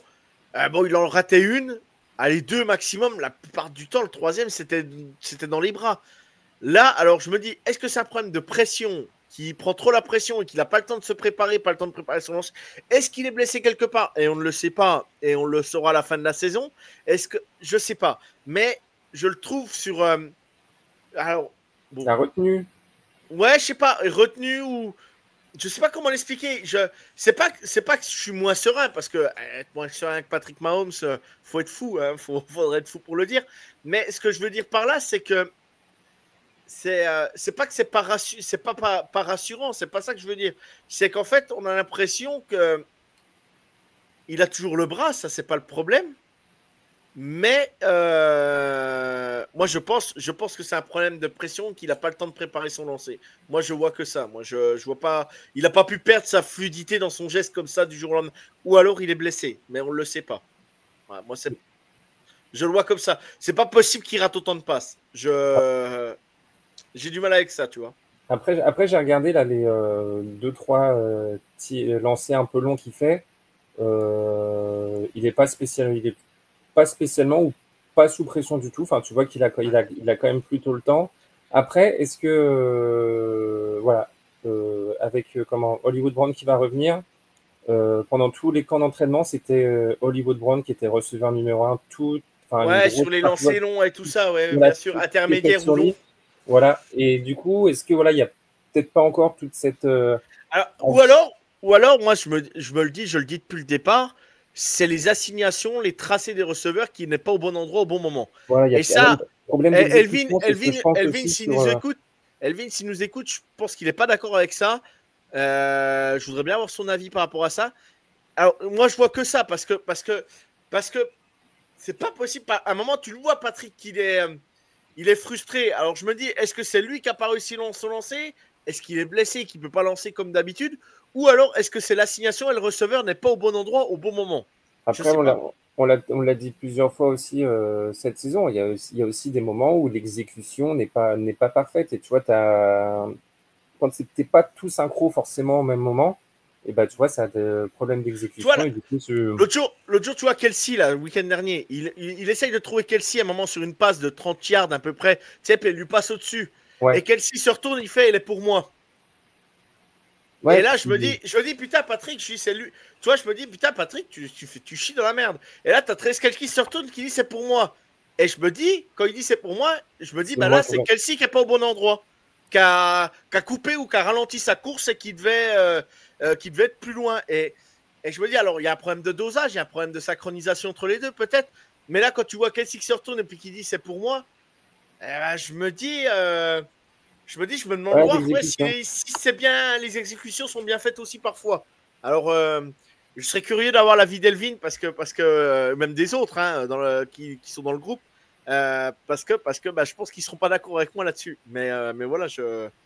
bon, il en ratait une. Allez, 2 maximum. La plupart du temps, le troisième, c'était dans les bras. Là, alors je me dis, est-ce que c'est un problème de pression, qui prend trop la pression et qu'il n'a pas le temps de se préparer, pas le temps de préparer son lance? Est-ce qu'il est blessé quelque part? Et on ne le sait pas, et on le saura à la fin de la saison. Est-ce que je sais pas, mais je le trouve sur. Alors, bon. La retenue. Ouais, je sais pas, retenu ou. Je sais pas comment l'expliquer. C'est pas que je suis moins serein, parce que être moins serein que Patrick Mahomes, faut être fou, hein, faudrait être fou pour le dire. Mais ce que je veux dire par là, c'est que c'est pas que c'est pas rassurant, c'est pas ça que je veux dire. C'est qu'en fait, on a l'impression que il a toujours le bras, ça c'est pas le problème. Mais moi je pense que c'est un problème de pression, qu'il n'a pas le temps de préparer son lancer. Moi je vois que ça. Moi je vois pas. Il n'a pas pu perdre sa fluidité dans son geste comme ça du jour au lendemain. Ou alors il est blessé, mais on ne le sait pas. Ouais, moi je le vois comme ça. C'est pas possible qu'il rate autant de passes. J'ai du mal avec ça, tu vois. Après j'ai regardé là, les 2-3 lancers un peu longs qu'il fait. Il n'est pas spécialement ou pas sous pression du tout. Enfin, tu vois qu'il a quand même plutôt le temps. Après, est-ce que avec Hollywood Brown qui va revenir, pendant tous les camps d'entraînement, c'était Hollywood Brown qui était receveur numéro 1. Ouais, sur les lancers longs et tout ça, ouais, bien sûr, intermédiaire ou long. Voilà. Et du coup, est-ce que il y a peut-être pas encore toute cette. Ou alors, moi, je le dis depuis le départ, c'est les assignations, les tracés des receveurs qui n'est pas au bon endroit au bon moment. Voilà, et ça, Elvin, s'il nous écoute, je pense qu'il n'est pas d'accord avec ça. Je voudrais bien avoir son avis par rapport à ça. Alors, moi, je vois que ça, parce que c'est pas possible. À un moment, tu le vois, Patrick, il est frustré. Alors, je me dis, est-ce que c'est lui qui n'a pas réussi son lancer? Est-ce qu'il est blessé, qu'il ne peut pas lancer comme d'habitude? Ou alors, est-ce que c'est l'assignation et le receveur n'est pas au bon endroit au bon moment? Après, on l'a dit plusieurs fois aussi cette saison. Il y a aussi des moments où l'exécution n'est pas parfaite. Et tu vois, quand tu n'es pas tout synchro forcément au même moment, et ben, tu vois, ça a des problèmes d'exécution. L'autre jour, tu vois, Kelsey, là, le week-end dernier, il essaye de trouver Kelsey à un moment sur une passe de 30 yards à peu près. Tu sais, puis il lui passe au-dessus. Ouais. Et Kelsey se retourne, il fait, elle est pour moi. Ouais, et là, je me dis, putain, Patrick, c'est lui. Tu vois, je me dis, putain, Patrick, tu chies dans la merde. Et là, t'as Travis Kelce qui se retourne, qui dit, c'est pour moi. Et je me dis, quand il dit, c'est pour moi, je me dis, bah là, c'est Kelsey qui n'est pas au bon endroit. Qui a coupé ou qui a ralenti sa course et qui devait être plus loin. Et je me dis, alors, il y a un problème de dosage, il y a un problème de synchronisation entre les deux, peut-être. Mais là, quand tu vois Kelsey qui se retourne et puis qui dit, c'est pour moi, je me demande si c'est bien, les exécutions sont bien faites aussi parfois. Alors, je serais curieux d'avoir l'avis d'Elvin parce que même des autres qui sont dans le groupe, parce que je pense qu'ils seront pas d'accord avec moi là-dessus. Mais voilà,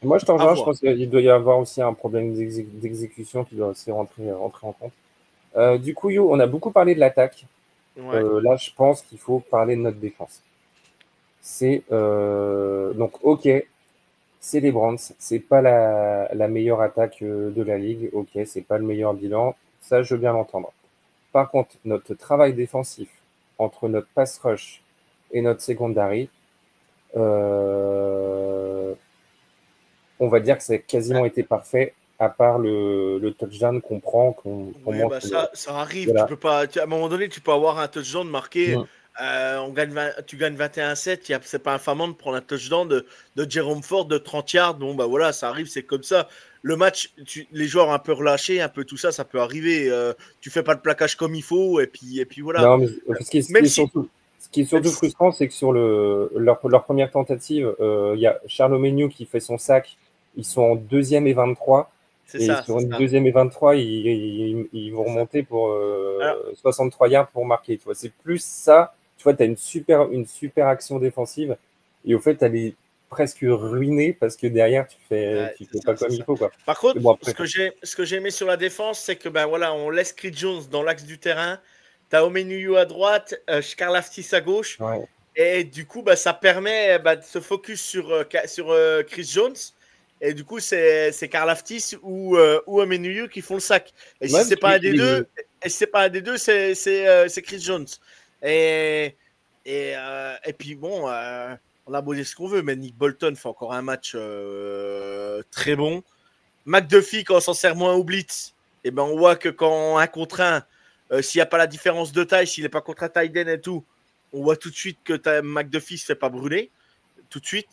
moi je t'en rejoins. Je pense qu'il doit y avoir aussi un problème d'exécution qui doit aussi rentrer en compte. Du coup, on a beaucoup parlé de l'attaque. Ouais. Là, je pense qu'il faut parler de notre défense. C'est donc ok. C'est les Browns, c'est pas la meilleure attaque de la ligue, ok, c'est pas le meilleur bilan, ça je veux bien l'entendre. Par contre, notre travail défensif entre notre pass rush et notre secondary, on va dire que ça a quasiment été parfait, à part le touchdown qu'on prend. Ça arrive, voilà. Tu peux pas, à un moment donné, tu peux avoir un touchdown marqué. Tu gagnes 21-7, c'est pas infamant de prendre un touchdown de Jerome Ford de 30 yards. Bon, bah voilà, ça arrive, c'est comme ça. Le match, les joueurs un peu relâchés, un peu tout ça, ça peut arriver. Tu fais pas le plaquage comme il faut, et puis voilà. Non, mais ce qui est surtout frustrant, c'est que sur leur première tentative, il y a Charles Omenihu qui fait son sac. Ils sont en 2e et 23. Sur une 2e et 23, ils vont remonter pour 63 yards pour marquer. Tu vois, c'est plus ça. Tu vois, tu as une super action défensive et au fait, elle est presque ruinée parce que derrière, tu fais pas comme il faut. Quoi. Par contre, ce que j'ai aimé sur la défense, c'est que on laisse Chris Jones dans l'axe du terrain. Tu as Omenihu à droite, Karlaftis à gauche. Ouais. Et du coup, ça permet de se focus sur Chris Jones. Et du coup, c'est Karlaftis ou Omenihu qui font le sac. Et si c'est pas un des deux, c'est Chris Jones. Et Et puis bon, on a beau dire ce qu'on veut, mais Nick Bolton fait encore un match très bon. McDuffie, quand on s'en sert moins au blitz, et ben on voit que quand un contre un, s'il n'y a pas la différence de taille, s'il n'est pas contre un tight end et tout, on voit tout de suite que McDuffie ne se fait pas brûler. Tout de suite.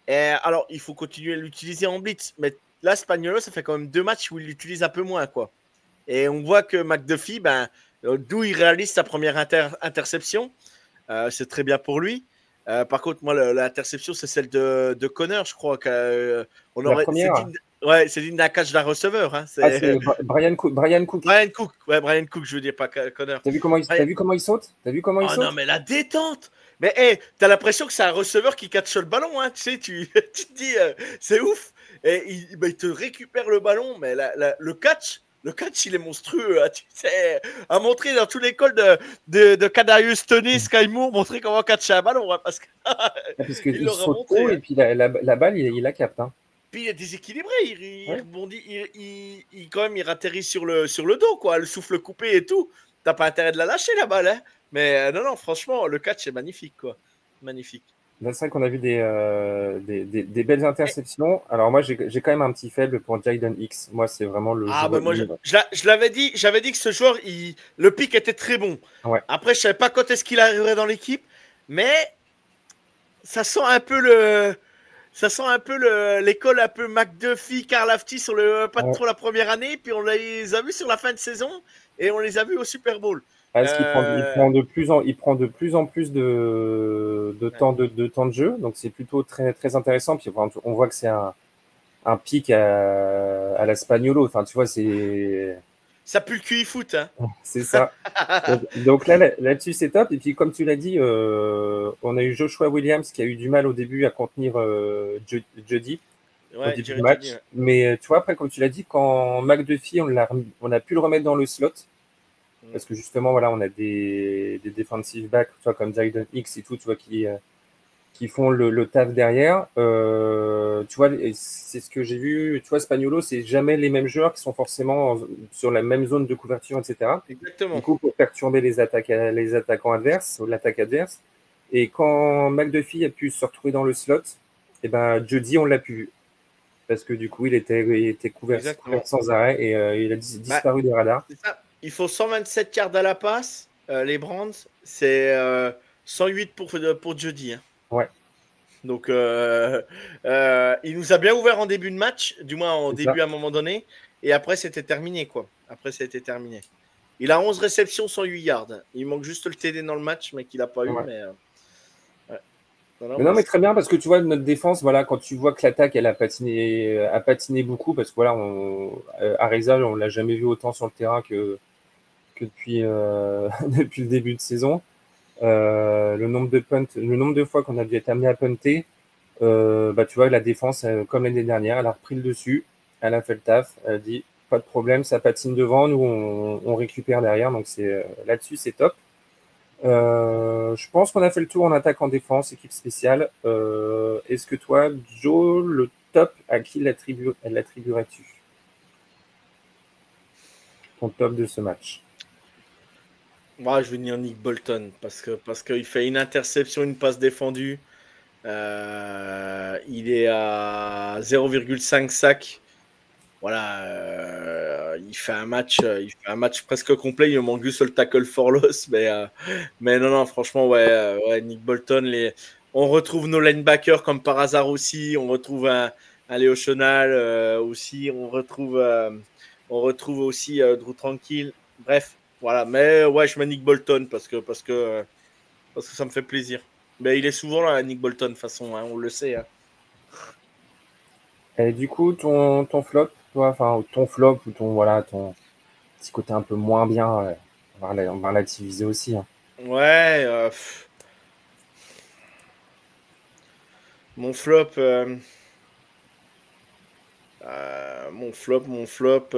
Et alors, il faut continuer à l'utiliser en blitz. Mais là, Spagnuolo, ça fait quand même 2 matchs où il l'utilise un peu moins, quoi. Et on voit que McDuffie, d'où il réalise sa première interception, c'est très bien pour lui. Par contre, moi, l'interception, c'est celle de Connor, je crois. On aurait, c'est digne d'un catch d'un receveur. Hein. C'est Brian Cook. Brian Cook, Brian Cook, je veux dire, pas Connor. T'as vu comment il saute? Non, mais la détente. Mais hey, t'as l'impression que c'est un receveur qui catche le ballon. Hein. Tu sais, tu te dis, c'est ouf. Et il te récupère le ballon, mais le catch, il est monstrueux. Hein. Tu sais, à montrer dans toute l'école de Kadarius Toney, Sky Moore, montrer comment catcher un ballon. Hein, parce que il saute haut, et puis la balle, il la capte. Hein. Puis il est déséquilibré, il rebondit, quand même, il atterrit sur le dos, quoi, le souffle coupé et tout. T'as pas intérêt de la lâcher, la balle. Hein. Mais non, franchement, le catch est magnifique, quoi. Magnifique. C'est vrai qu'on a vu des belles interceptions. Alors moi, j'ai quand même un petit faible pour Jayden Hicks. Moi, c'est vraiment le joueur. Moi, je l'avais dit, j'avais dit que ce joueur, le pic était très bon. Ouais. Après, je savais pas quand est-ce qu'il arriverait dans l'équipe, mais ça sent un peu l'école un peu McDuffie, Karlaftis sur pas trop la première année, puis on les a vus sur la fin de saison et on les a vus au Super Bowl. Parce qu'il prend de plus en plus de temps de jeu, donc c'est plutôt très très intéressant. Puis on voit que c'est un pic à la Spagnuolo. Enfin, tu vois, c'est ça pue le QI foot. Hein. C'est ça. Donc là-dessus, c'est top. Et puis, comme tu l'as dit, on a eu Joshua Williams qui a eu du mal au début à contenir Jeudy au début du match. Mais tu vois, après, comme tu l'as dit, quand McDuffie, on a pu le remettre dans le slot. Parce que justement, voilà, on a des defensive backs, tu vois, comme Jayden Hicks et tout, tu vois, qui font le taf derrière. Tu vois, c'est ce que j'ai vu. Tu vois, Spagnuolo, c'est jamais les mêmes joueurs qui sont forcément sur la même zone de couverture, etc. Exactement. Du coup, pour perturber les attaquants adverses, ou l'attaque adverse. Et quand McDuffie a pu se retrouver dans le slot, et ben Jeudy, on l'a plus vu. Parce que du coup, il était couvert sans arrêt et il a disparu des radars. C'est ça. Il faut 127 yards à la passe. Les Brands, c'est 108 pour Jeudy. Hein. Ouais. Donc, il nous a bien ouvert en début de match, du moins en début à un moment donné. Et après, c'était terminé, quoi. Il a 11 réceptions, 108 yards. Il manque juste le TD dans le match, mais qu'il n'a pas eu. Mais, mais très bien, parce que tu vois, notre défense, voilà, quand tu vois que l'attaque, elle a patiné beaucoup, parce que voilà, Areza, on ne l'a jamais vu autant sur le terrain que depuis le début de saison. Le nombre de fois qu'on a dû être amené à punter, tu vois, la défense, comme l'année dernière, elle a repris le dessus, elle a fait le taf, elle a dit pas de problème, ça patine devant, nous on récupère derrière, donc là-dessus c'est top. Je pense qu'on a fait le tour en attaque, en défense, équipe spéciale. Est-ce que toi, Joe, le top, à qui l'attribuerais-tu? Ton top de ce match? Moi, je vais dire Nick Bolton parce qu'il fait une interception, une passe défendue. Il est à 0,5 sacs. Voilà, il fait un match presque complet. Il manque juste le tackle for loss, mais non, franchement, ouais, Nick Bolton. On retrouve nos linebackers comme par hasard aussi. On retrouve un Léo Chenal aussi. On retrouve aussi Drew Tranquille. Bref. Voilà, mais ouais, je mets Nick Bolton parce que ça me fait plaisir. Mais il est souvent là, Nick Bolton, de toute façon, hein, on le sait. Hein. Et du coup, ton flop, toi, enfin, ton flop ou ton petit côté un peu moins bien, on va relativiser aussi. Hein. Ouais, mon flop. Mon flop.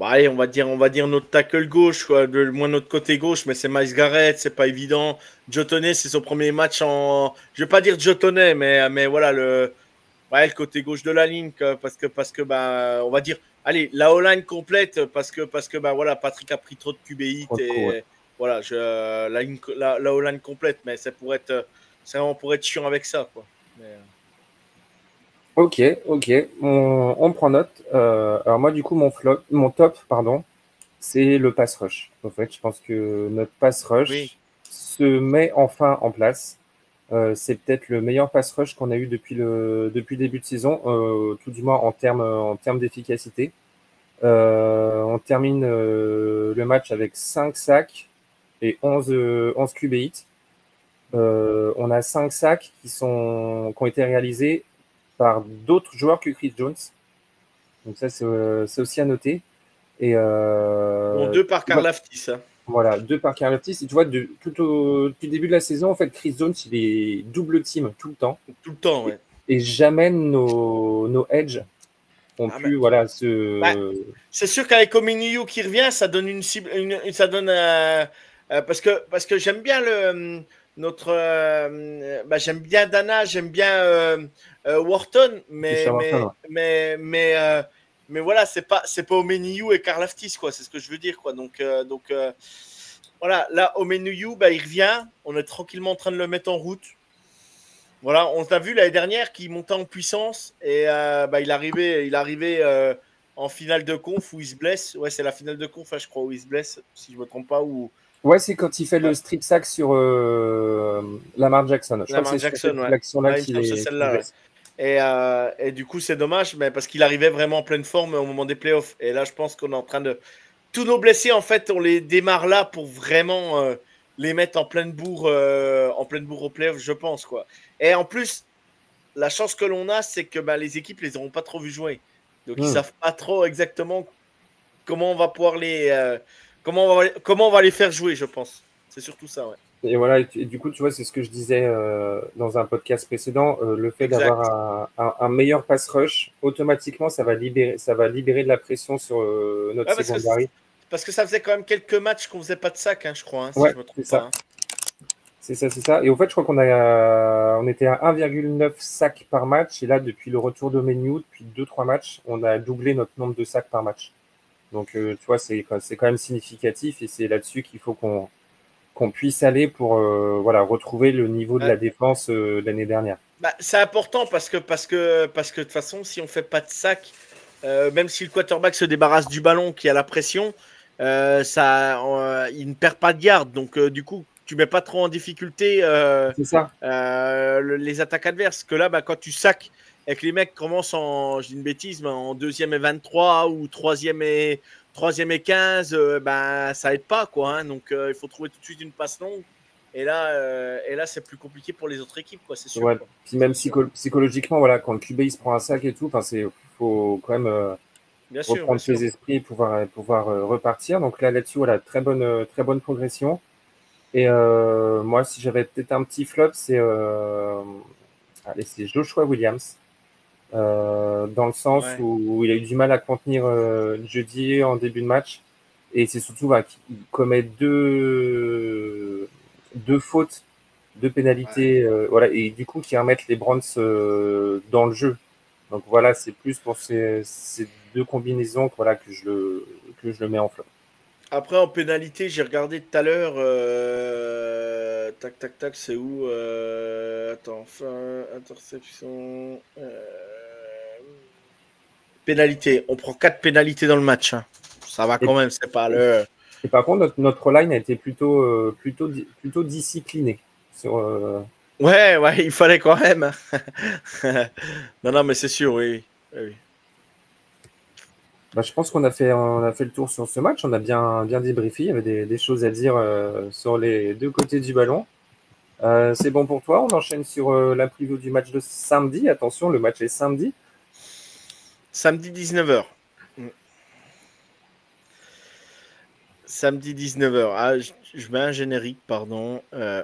Allez, on va dire notre tackle gauche, quoi, moins notre côté gauche, mais c'est Myles Garrett, c'est pas évident. Joe Toney, c'est son premier match je vais pas dire Joe Toney, mais voilà le côté gauche de la ligne, parce que on va dire allez, la O-line complète parce que bah voilà, Patrick a pris trop de QB hits et voilà, la O-line complète, mais ça pourrait être chiant avec ça, quoi. Mais... Ok, on prend note. Alors moi, du coup, mon top, pardon, c'est le pass rush. En fait, je pense que notre pass rush se met enfin en place. C'est peut-être le meilleur pass rush qu'on a eu depuis le début de saison, tout du moins en termes d'efficacité. On termine le match avec 5 sacs et 11 QB hits. On a 5 sacs qui ont été réalisés par d'autres joueurs que Chris Jones. Donc ça, c'est aussi à noter. Et, bon, 2 par Karlaftis. Hein. Voilà, 2 par Karlaftis. Et tu vois, depuis le début de la saison, en fait, Chris Jones, il est double team tout le temps. Tout le temps, ouais. Et jamais nos edge ont pu, voilà, c'est sûr qu'avec Omenihu qui revient, ça donne une cible, ça donne parce que j'aime bien j'aime bien Dana, j'aime bien Wharton, mais voilà, c'est pas Omenihu et Karlaftis, quoi, c'est ce que je veux dire, quoi. Donc voilà, là Omenihu, il revient, on est tranquillement en train de le mettre en route. Voilà, on t'a vu l'année dernière qu'il montait en puissance et il arrivait en finale de conf où il se blesse. Ouais, c'est la finale de conf, je crois, où il se blesse, si je ne me trompe pas. Ouais, c'est quand il fait le strip sack sur Lamar Jackson. Je Lamar Jackson, ouais. L'action-là qu'il blesse. Et du coup, c'est dommage, mais parce qu'il arrivait vraiment en pleine forme au moment des playoffs. Et là, je pense qu'on est en train de... Tous nos blessés, en fait, on les démarre là pour vraiment les mettre en pleine bourre au playoff, je pense, quoi. Et en plus, la chance que l'on a, c'est que les équipes les auront pas trop vu jouer. Donc, ils savent pas trop exactement comment on va pouvoir comment on va les faire jouer, je pense. C'est surtout ça, ouais. Et voilà, et du coup, tu vois, c'est ce que je disais dans un podcast précédent, le fait d'avoir un meilleur pass rush, automatiquement, ça va libérer de la pression sur notre secondary. Parce que ça faisait quand même quelques matchs qu'on faisait pas de sac, hein, je crois, hein, si je me trompe pas. Hein. C'est ça. Et au fait, je crois on était à 1,9 sacs par match. Et là, depuis le retour de Menu, depuis 2-3 matchs, on a doublé notre nombre de sacs par match. Donc, tu vois, c'est quand même significatif. Et c'est là-dessus qu'il faut qu'on puisse aller pour retrouver le niveau de la défense de l'année dernière. C'est important parce que de toute façon, si on fait pas de sacs, même si le quarterback se débarrasse du ballon qui a la pression, il ne perd pas de garde. Donc, du coup, tu mets pas trop en difficulté les attaques adverses. Que là, quand tu sacs et que les mecs commencent je dis une bêtise, mais en 2e et 23 ou 3e et 15, ça aide pas, quoi. Hein. Donc, il faut trouver tout de suite une passe longue. Et là, c'est plus compliqué pour les autres équipes, quoi. C'est sûr. Ouais. Quoi. Puis même psychologiquement, voilà, quand le QB il se prend un sac et tout, faut quand même reprendre ses esprits et pouvoir repartir. Donc là-dessus, voilà, très bonne progression. Et moi, si j'avais peut-être un petit flop, c'est Joshua Williams. Dans le sens où il a eu du mal à contenir Jeudy en début de match. Et c'est surtout qu'il commet deux fautes, 2 pénalités, et du coup qui remettent les Browns dans le jeu. Donc voilà, c'est plus pour ces 2 combinaisons que je le mets en flop. Après, en pénalité, j'ai regardé tout à l'heure. Tac, c'est où attends, interception. Pénalité. On prend 4 pénalités dans le match. Hein. Ça va quand même, c'est pas le. Et par contre, notre line a été plutôt disciplinée. Ouais, il fallait quand même. non, mais c'est sûr, oui. Je pense qu'on a fait le tour sur ce match. On a bien débriefé. Il y avait des choses à dire sur les 2 côtés du ballon. C'est bon pour toi? On enchaîne sur la preview du match de samedi. Attention, le match est samedi. Samedi 19h. Samedi 19h. Ah, je mets un générique, pardon. Allez,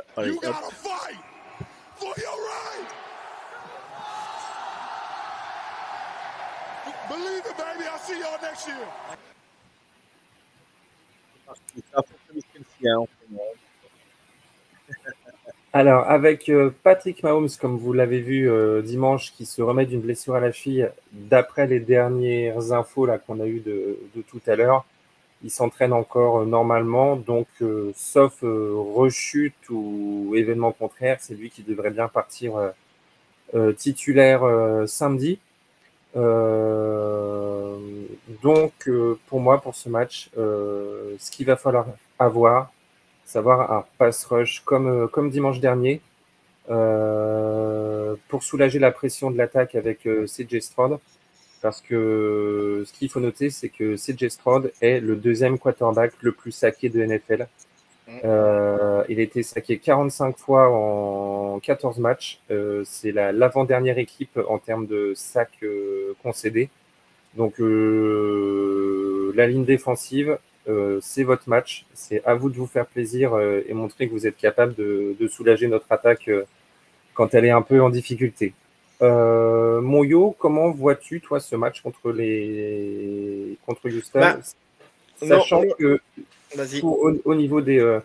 hop. Alors, avec Patrick Mahomes, comme vous l'avez vu dimanche, qui se remet d'une blessure à la cheville, d'après les dernières infos là qu'on a eues de tout à l'heure, il s'entraîne encore normalement, donc sauf rechute ou événement contraire, c'est lui qui devrait bien partir titulaire samedi. Donc, pour moi, pour ce match, ce qu'il va falloir avoir, savoir un pass rush comme dimanche dernier, pour soulager la pression de l'attaque avec CJ Stroud. Parce que ce qu'il faut noter, c'est que CJ Stroud est le deuxième quarterback le plus saqué de NFL. Il a été saqué 45 fois en 14 matchs. C'est l'avant-dernière équipe en termes de sacs concédés. Donc, la ligne défensive, c'est votre match. C'est à vous de vous faire plaisir et montrer que vous êtes capable de soulager notre attaque quand elle est un peu en difficulté. Moyo, comment vois-tu, toi, ce match contre Houston, sachant que au niveau de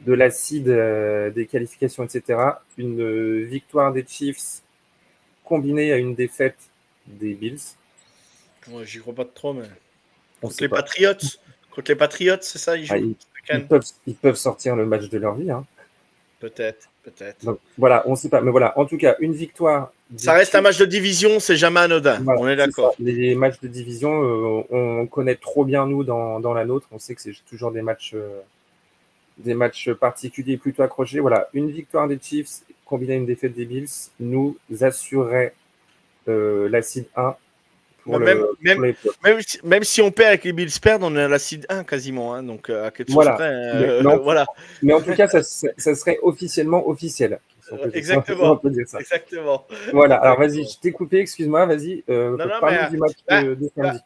la seed, des qualifications, etc., une victoire des Chiefs combinée à une défaite des Bills. Moi, j'y crois pas trop, mais contre les Patriots, c'est ça, ils jouent. Ils peuvent sortir le match de leur vie. Hein. Peut-être. Donc, voilà, on ne sait pas. Mais voilà, en tout cas, une victoire. Ça reste un match de division, c'est jamais anodin. Voilà, on est d'accord. Les matchs de division, on connaît trop bien, nous, dans la nôtre. On sait que c'est toujours des matchs particuliers plutôt accrochés. Voilà, une victoire des Chiefs combinée à une défaite des Bills nous assurerait la seed 1. Même si on perd avec les Bills perdent, on est à la seed 1 quasiment. Hein, donc, à quelque chose près. Voilà. Mais en tout cas, ça serait officiellement officiel. Exactement. On peut dire ça. Exactement. Voilà. Alors, vas-y, je t'ai coupé, excuse-moi. Vas-y, parle du match de samedi.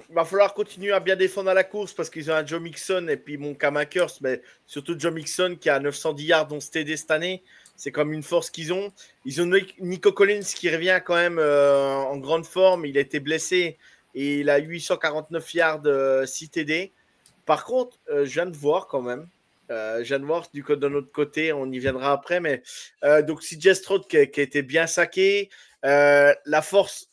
Va falloir continuer à bien défendre à la course parce qu'ils ont un Joe Mixon et puis mon Cam Akers, mais surtout Joe Mixon qui a 910 yards, dont TD cette année. C'est comme une force qu'ils ont. Ils ont Nico Collins qui revient quand même en grande forme. Il a été blessé et il a 849 yards 6 TD. Par contre, je viens de voir quand même. Je viens de voir de notre côté, on y viendra après. Mais donc, CJ Stroud qui a été bien saqué. La force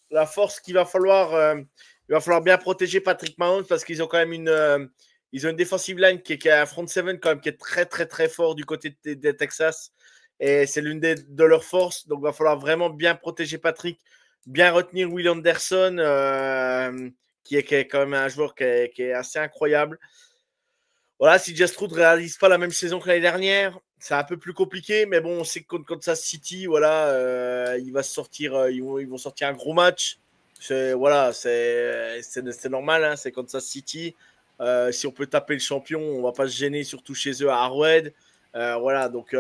qu'il va falloir, il va falloir bien protéger Patrick Mahomes parce qu'ils ont quand même une defensive line qui a un front seven quand même qui est très très très fort du côté des Texas. Et c'est l'une de leurs forces. Donc, il va falloir vraiment bien protéger Patrick, bien retenir Will Anderson, qui est quand même un joueur qui est assez incroyable. Voilà, si CJ Stroud ne réalise pas la même saison que l'année dernière, c'est un peu plus compliqué. Mais bon, on sait que contre Kansas City, voilà, ils vont sortir un gros match. C'est normal, hein, c'est Kansas City. Si on peut taper le champion, on ne va pas se gêner, surtout chez eux à Arrowhead. Voilà, donc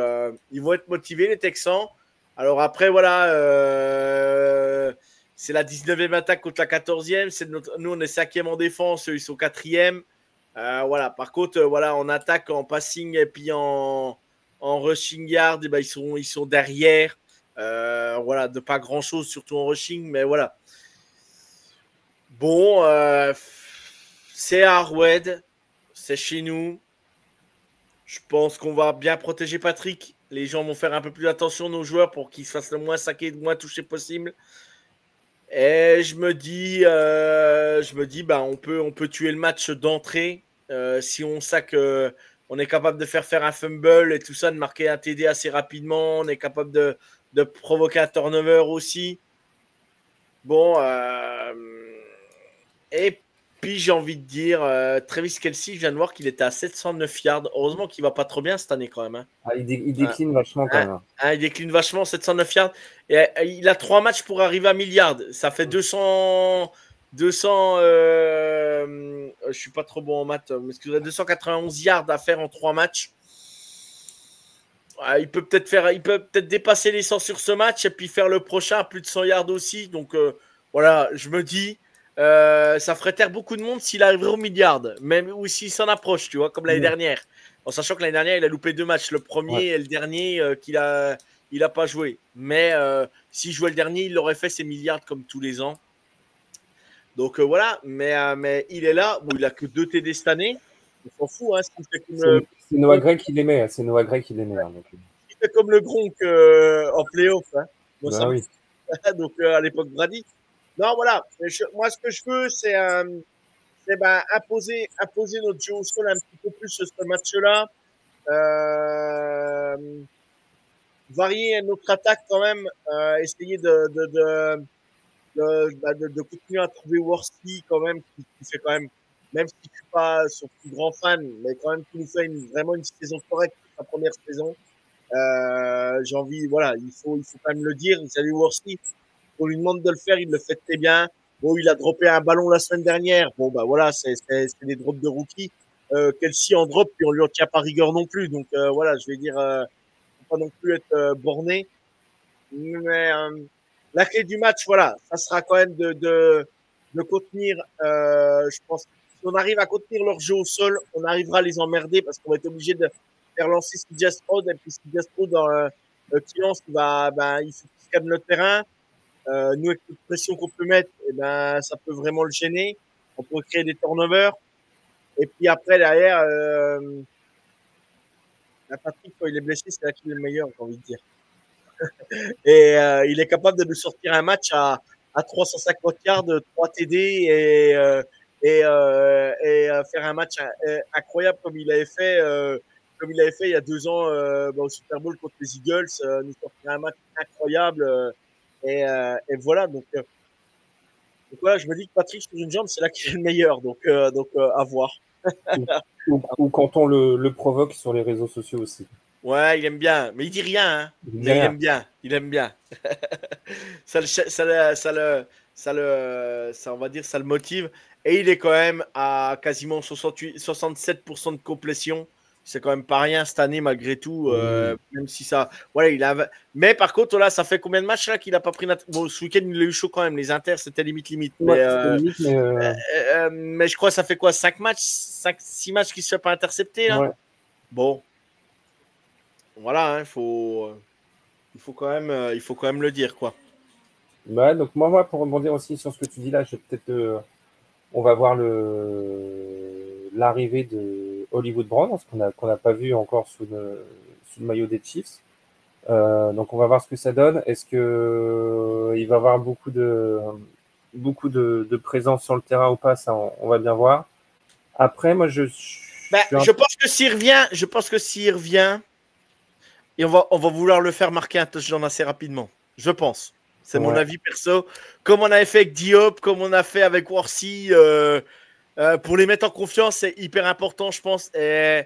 ils vont être motivés, les Texans. Alors après, voilà, c'est la 19e attaque contre la 14e. Nous, on est 5e en défense, eux, ils sont 4e. Voilà, par contre, voilà, en attaque, en passing et puis en rushing yard, eh ben, ils sont derrière. Voilà, de pas grand-chose, surtout en rushing, mais voilà. Bon, c'est à Arrowhead, c'est chez nous. Je pense qu'on va bien protéger Patrick. Les gens vont faire un peu plus attention, nos joueurs, pour qu'ils se fassent le moins saqué, le moins touché possible. Et je me dis, on peut tuer le match d'entrée. Si on sac, on est capable de faire un fumble et tout ça, de marquer un TD assez rapidement. On est capable de provoquer un turnover aussi. Bon, et puis j'ai envie de dire, Travis Kelce, je viens de voir qu'il était à 709 yards. Heureusement qu'il va pas trop bien cette année quand même. Hein. Il décline vachement quand même. Il décline vachement, 709 yards. Et, il a 3 matchs pour arriver à 1000 yards. Ça fait 200 je suis pas trop bon en maths, excusez-moi, 291 yards à faire en 3 matchs. Il peut peut-être dépasser les 100 sur ce match et puis faire le prochain à plus de 100 yards aussi. Donc voilà, je me dis, ça ferait taire beaucoup de monde s'il arriverait au milliard, même ou s'il s'en approche, tu vois, comme l'année dernière. En sachant que l'année dernière, il a loupé 2 matchs, le premier et le dernier qu'il a pas joué. Mais s'il jouait le dernier, il l'aurait fait ses milliards comme tous les ans. Donc voilà, mais il est là. Bon, il a que 2 TD cette année. On s'en fout. Hein, c'est Noah Gray qui les met. C'est Noah Gray qui les met. Hein, donc. fait comme le Gronk en playoff. Hein. Bon, Bah oui. donc, à l'époque Brady. Non, voilà. Moi, ce que je veux, c'est imposer notre jeu au sol un petit peu plus ce match-là. Varier notre attaque quand même. Essayer de continuer à trouver Worsley quand même, qui fait quand même si je suis pas son plus grand fan, mais quand même qui nous fait vraiment une saison correcte, sa première saison. J'ai envie, voilà, il faut quand même le dire. Salut Worsley, on lui demande de le faire, il le fait très bien. Bon, il a droppé un ballon la semaine dernière. Bon, bah voilà, c'est des drops de rookie. Kelsey en drop, puis on lui en tient pas rigueur non plus. Donc voilà, je vais dire, faut pas non plus être borné. Mais la clé du match, voilà, ça sera quand même de contenir. Je pense que si on arrive à contenir leur jeu au sol, on arrivera à les emmerder parce qu'on va être obligé de faire lancer Speedy Stroud et puis Speedy Stroud qui lance, il faut qu'il se calme le terrain. Nous, avec toute pression qu'on peut mettre, ça peut vraiment le gêner. On peut créer des turnovers. Et puis après, derrière, Patrick, quand il est blessé, c'est là qu'il est le meilleur, j'ai envie de dire. Et il est capable de nous sortir un match à 350 yards, 3 TD et faire un match incroyable comme il avait fait il y a 2 ans au Super Bowl contre les Eagles, nous sortir un match incroyable et voilà donc voilà, je me dis que Patrick sur une jambe, c'est là qu'il est le meilleur, donc à voir. Ou quand on le provoque sur les réseaux sociaux aussi. Ouais, il aime bien, mais il dit rien. Hein. Mais il aime bien, ça, on va dire, ça le motive. Et il est quand même à quasiment 67% de complétion. C'est quand même pas rien cette année malgré tout. Même si ça, voilà, mais par contre là, ça fait combien de matchs là qu'il a pas pris bon, ce week-end il a eu chaud quand même. Les inters c'était limite. Ouais, mais je crois que ça fait quoi, 6 matchs qui se fait pas intercepter là. Ouais. Bon. Voilà, hein, il faut quand même le dire, quoi. Ouais, donc moi, pour rebondir aussi sur ce que tu dis là, on va voir l'arrivée de Hollywood Brown, qu'on n'a pas vu encore sous le maillot des Chiefs. Donc on va voir ce que ça donne. Est-ce que il va y avoir beaucoup de présence sur le terrain ou pas, ça on va bien voir. Après, moi je pense que s'il revient, et on va vouloir le faire marquer un touchdown assez rapidement. Je pense. C'est mon avis perso. Comme on avait fait avec Diop, comme on a fait avec Worsley, pour les mettre en confiance, c'est hyper important, je pense. Et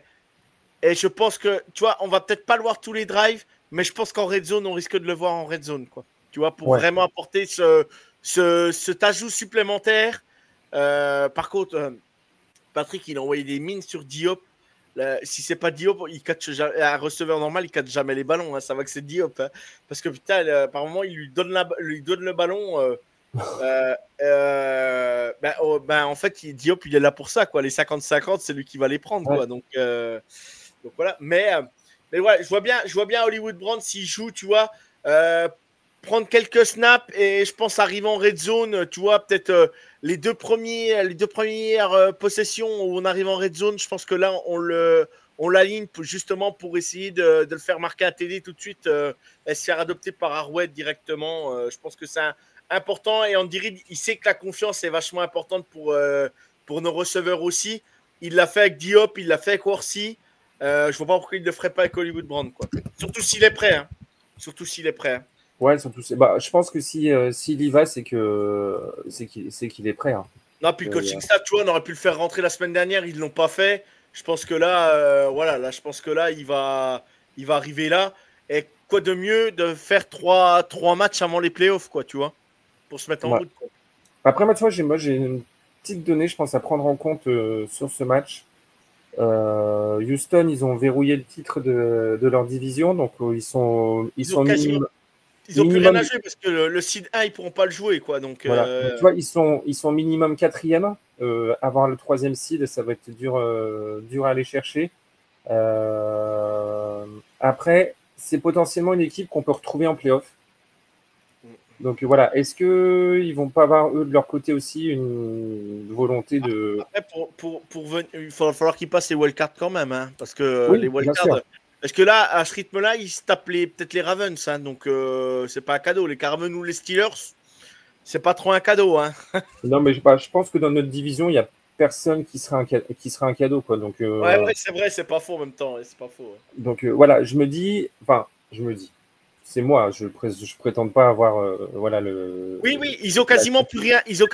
je pense que, tu vois, on va peut-être pas le voir tous les drives, mais je pense qu'en red zone, on risque de le voir en red zone, quoi. Tu vois, pour vraiment apporter cet ajout supplémentaire. Par contre, Patrick, il a envoyé des mines sur Diop. Si c'est pas Diop, un receveur normal, il catch jamais les ballons. Hein, ça va que c'est Diop. Hein, parce que putain, par moment, il lui donne le ballon. En fait, Diop, il est là pour ça. Quoi. Les 50-50, c'est lui qui va les prendre. Quoi. Donc voilà. Mais ouais, je vois bien Hollywood Brown s'il joue, tu vois. Prendre quelques snaps et je pense arriver en red zone, tu vois, peut-être les deux premières possessions où on arrive en red zone, je pense que là on l'aligne justement pour essayer de le faire marquer un TD tout de suite et se faire adopter par Harwed directement. Je pense que c'est important et Andy Reid, il sait que la confiance est vachement importante pour nos receveurs aussi. Il l'a fait avec Diop, il l'a fait avec Worsley. Je vois pas pourquoi il ne le ferait pas avec Hollywood Brown, quoi. Surtout s'il est prêt. Hein. Hein. Ouais, surtout. Je pense que s'il y va, c'est qu'il est prêt. Hein. Non, puis le coaching staff, tu vois, on aurait pu le faire rentrer la semaine dernière, ils l'ont pas fait. Je pense que là, je pense que là, il va arriver là. Et quoi de mieux de faire trois matchs avant les playoffs, quoi, tu vois, pour se mettre en route. Quoi. Après, moi, tu vois, j'ai une petite donnée, je pense, à prendre en compte sur ce match. Houston, ils ont verrouillé le titre de leur division, donc ils sont quasiment. Ils n'ont plus rien à jouer parce que le seed 1, ils ne pourront pas le jouer. Quoi. Donc, voilà. Donc, tu vois, ils sont minimum 4e. Avoir le 3e seed, ça va être dur à aller chercher. Après, c'est potentiellement une équipe qu'on peut retrouver en playoff. Donc voilà, est-ce qu'ils ne vont pas avoir, eux, de leur côté aussi, une volonté de... Après, il va falloir qu'ils passent les wildcards quand même. Hein, parce que les wildcards, Parce que là, à ce rythme-là, ils se tapent peut-être les Ravens. Hein, donc, c'est pas un cadeau. Les Ravens ou les Steelers, c'est pas trop un cadeau. Hein. Non, mais je pense que dans notre division, il n'y a personne qui sera un cadeau, quoi. Donc, ouais, c'est vrai, c'est pas faux en même temps. C'est pas faux. Donc, voilà, je me dis, c'est moi, je prétends pas avoir, voilà, Oui, ils ont quasiment plus rien. Ils sont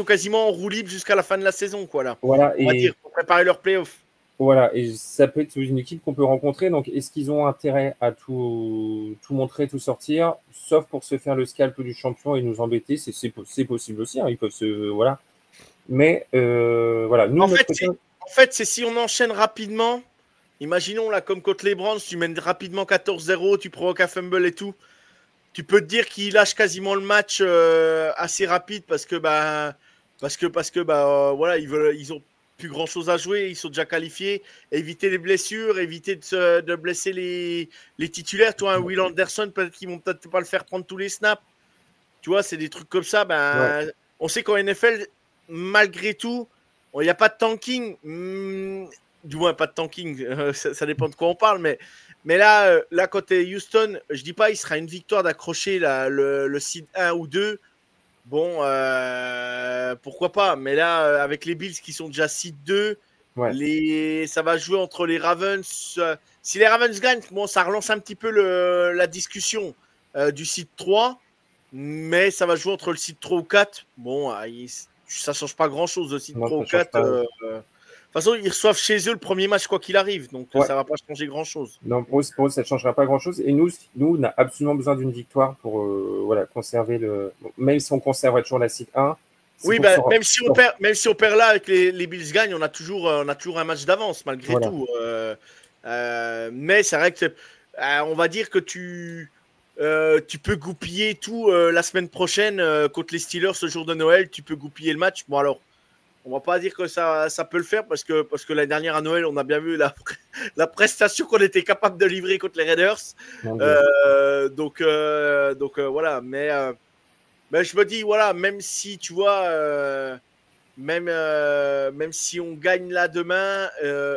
quasiment en roue libre jusqu'à la fin de la saison, quoi, là. Voilà, on va dire, pour préparer leur playoff. Voilà, et ça peut être une équipe qu'on peut rencontrer. Donc, est-ce qu'ils ont intérêt à tout montrer, tout sortir, sauf pour se faire le scalp du champion et nous embêter? C'est possible aussi, hein, ils peuvent se. Voilà. Mais, voilà. Nous, en fait, c'est si on enchaîne rapidement. Imaginons, là, comme contre les Browns, tu mènes rapidement 14-0, tu provoques un fumble et tout. Tu peux te dire qu'ils lâchent quasiment le match assez rapide parce que, voilà, ils ont plus grand chose à jouer, ils sont déjà qualifiés, éviter les blessures, éviter de blesser les titulaires. Toi, un Will Anderson, peut-être qu'ils vont peut-être pas le faire prendre tous les snaps. Tu vois, c'est des trucs comme ça. Ouais. On sait qu'en NFL, malgré tout, il n'y a pas de tanking. Du moins, pas de tanking, ça dépend de quoi on parle, mais là, côté Houston, je dis pas il sera une victoire d'accrocher le seed 1 ou 2. Bon, pourquoi pas. Mais là, avec les Bills qui sont déjà seed 2, ouais. Ça va jouer entre les Ravens. Si les Ravens gagnent, bon, ça relance un petit peu la discussion du seed 3. Mais ça va jouer entre le seed 3 ou 4. Bon, ça change pas grand-chose, le seed 3 ou 4. De toute façon, ils reçoivent chez eux le premier match, quoi qu'il arrive. Donc, ça ne va pas changer grand-chose. Non, pour eux, ça ne changera pas grand-chose. Et nous, on a absolument besoin d'une victoire pour conserver le. Même si on conserve toujours la seed 1. Oui, même si on perd là avec les Bills gagnent, on a toujours un match d'avance, malgré tout. Mais c'est vrai que on va dire que tu peux goupiller tout la semaine prochaine contre les Steelers ce jour de Noël. Tu peux goupiller le match. Bon, alors. On va pas dire que ça peut le faire parce que l'année dernière à Noël, on a bien vu la prestation qu'on était capable de livrer contre les Raiders. Donc voilà. Mais je me dis, voilà, même si tu vois, même si on gagne là demain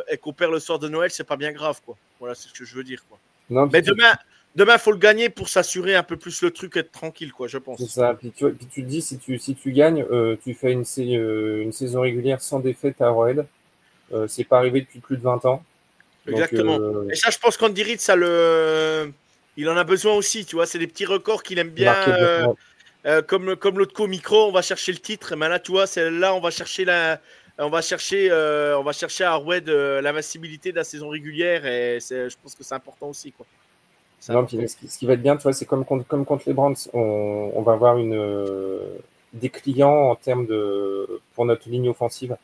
et qu'on perd le soir de Noël, c'est pas bien grave, quoi. Voilà, c'est ce que je veux dire, quoi. Non, mais demain, il faut le gagner pour s'assurer un peu plus le truc, être tranquille, quoi, je pense. C'est ça. Puis tu te dis, si tu gagnes, tu fais une saison régulière sans défaite à Arrowhead. C'est pas arrivé depuis plus de 20 ans. Exactement. Donc, et ça, je pense qu'Andy Reid, il en a besoin aussi, tu vois. C'est des petits records qu'il aime bien. Comme l'autre micro, on va chercher le titre. Mais là, tu vois, on va chercher à Arrowhead l'invincibilité de la saison régulière. Et je pense que c'est important aussi, quoi. Non, puis, ce qui va être bien, tu vois, c'est comme contre les Browns, on va avoir des clients en termes pour notre ligne offensive.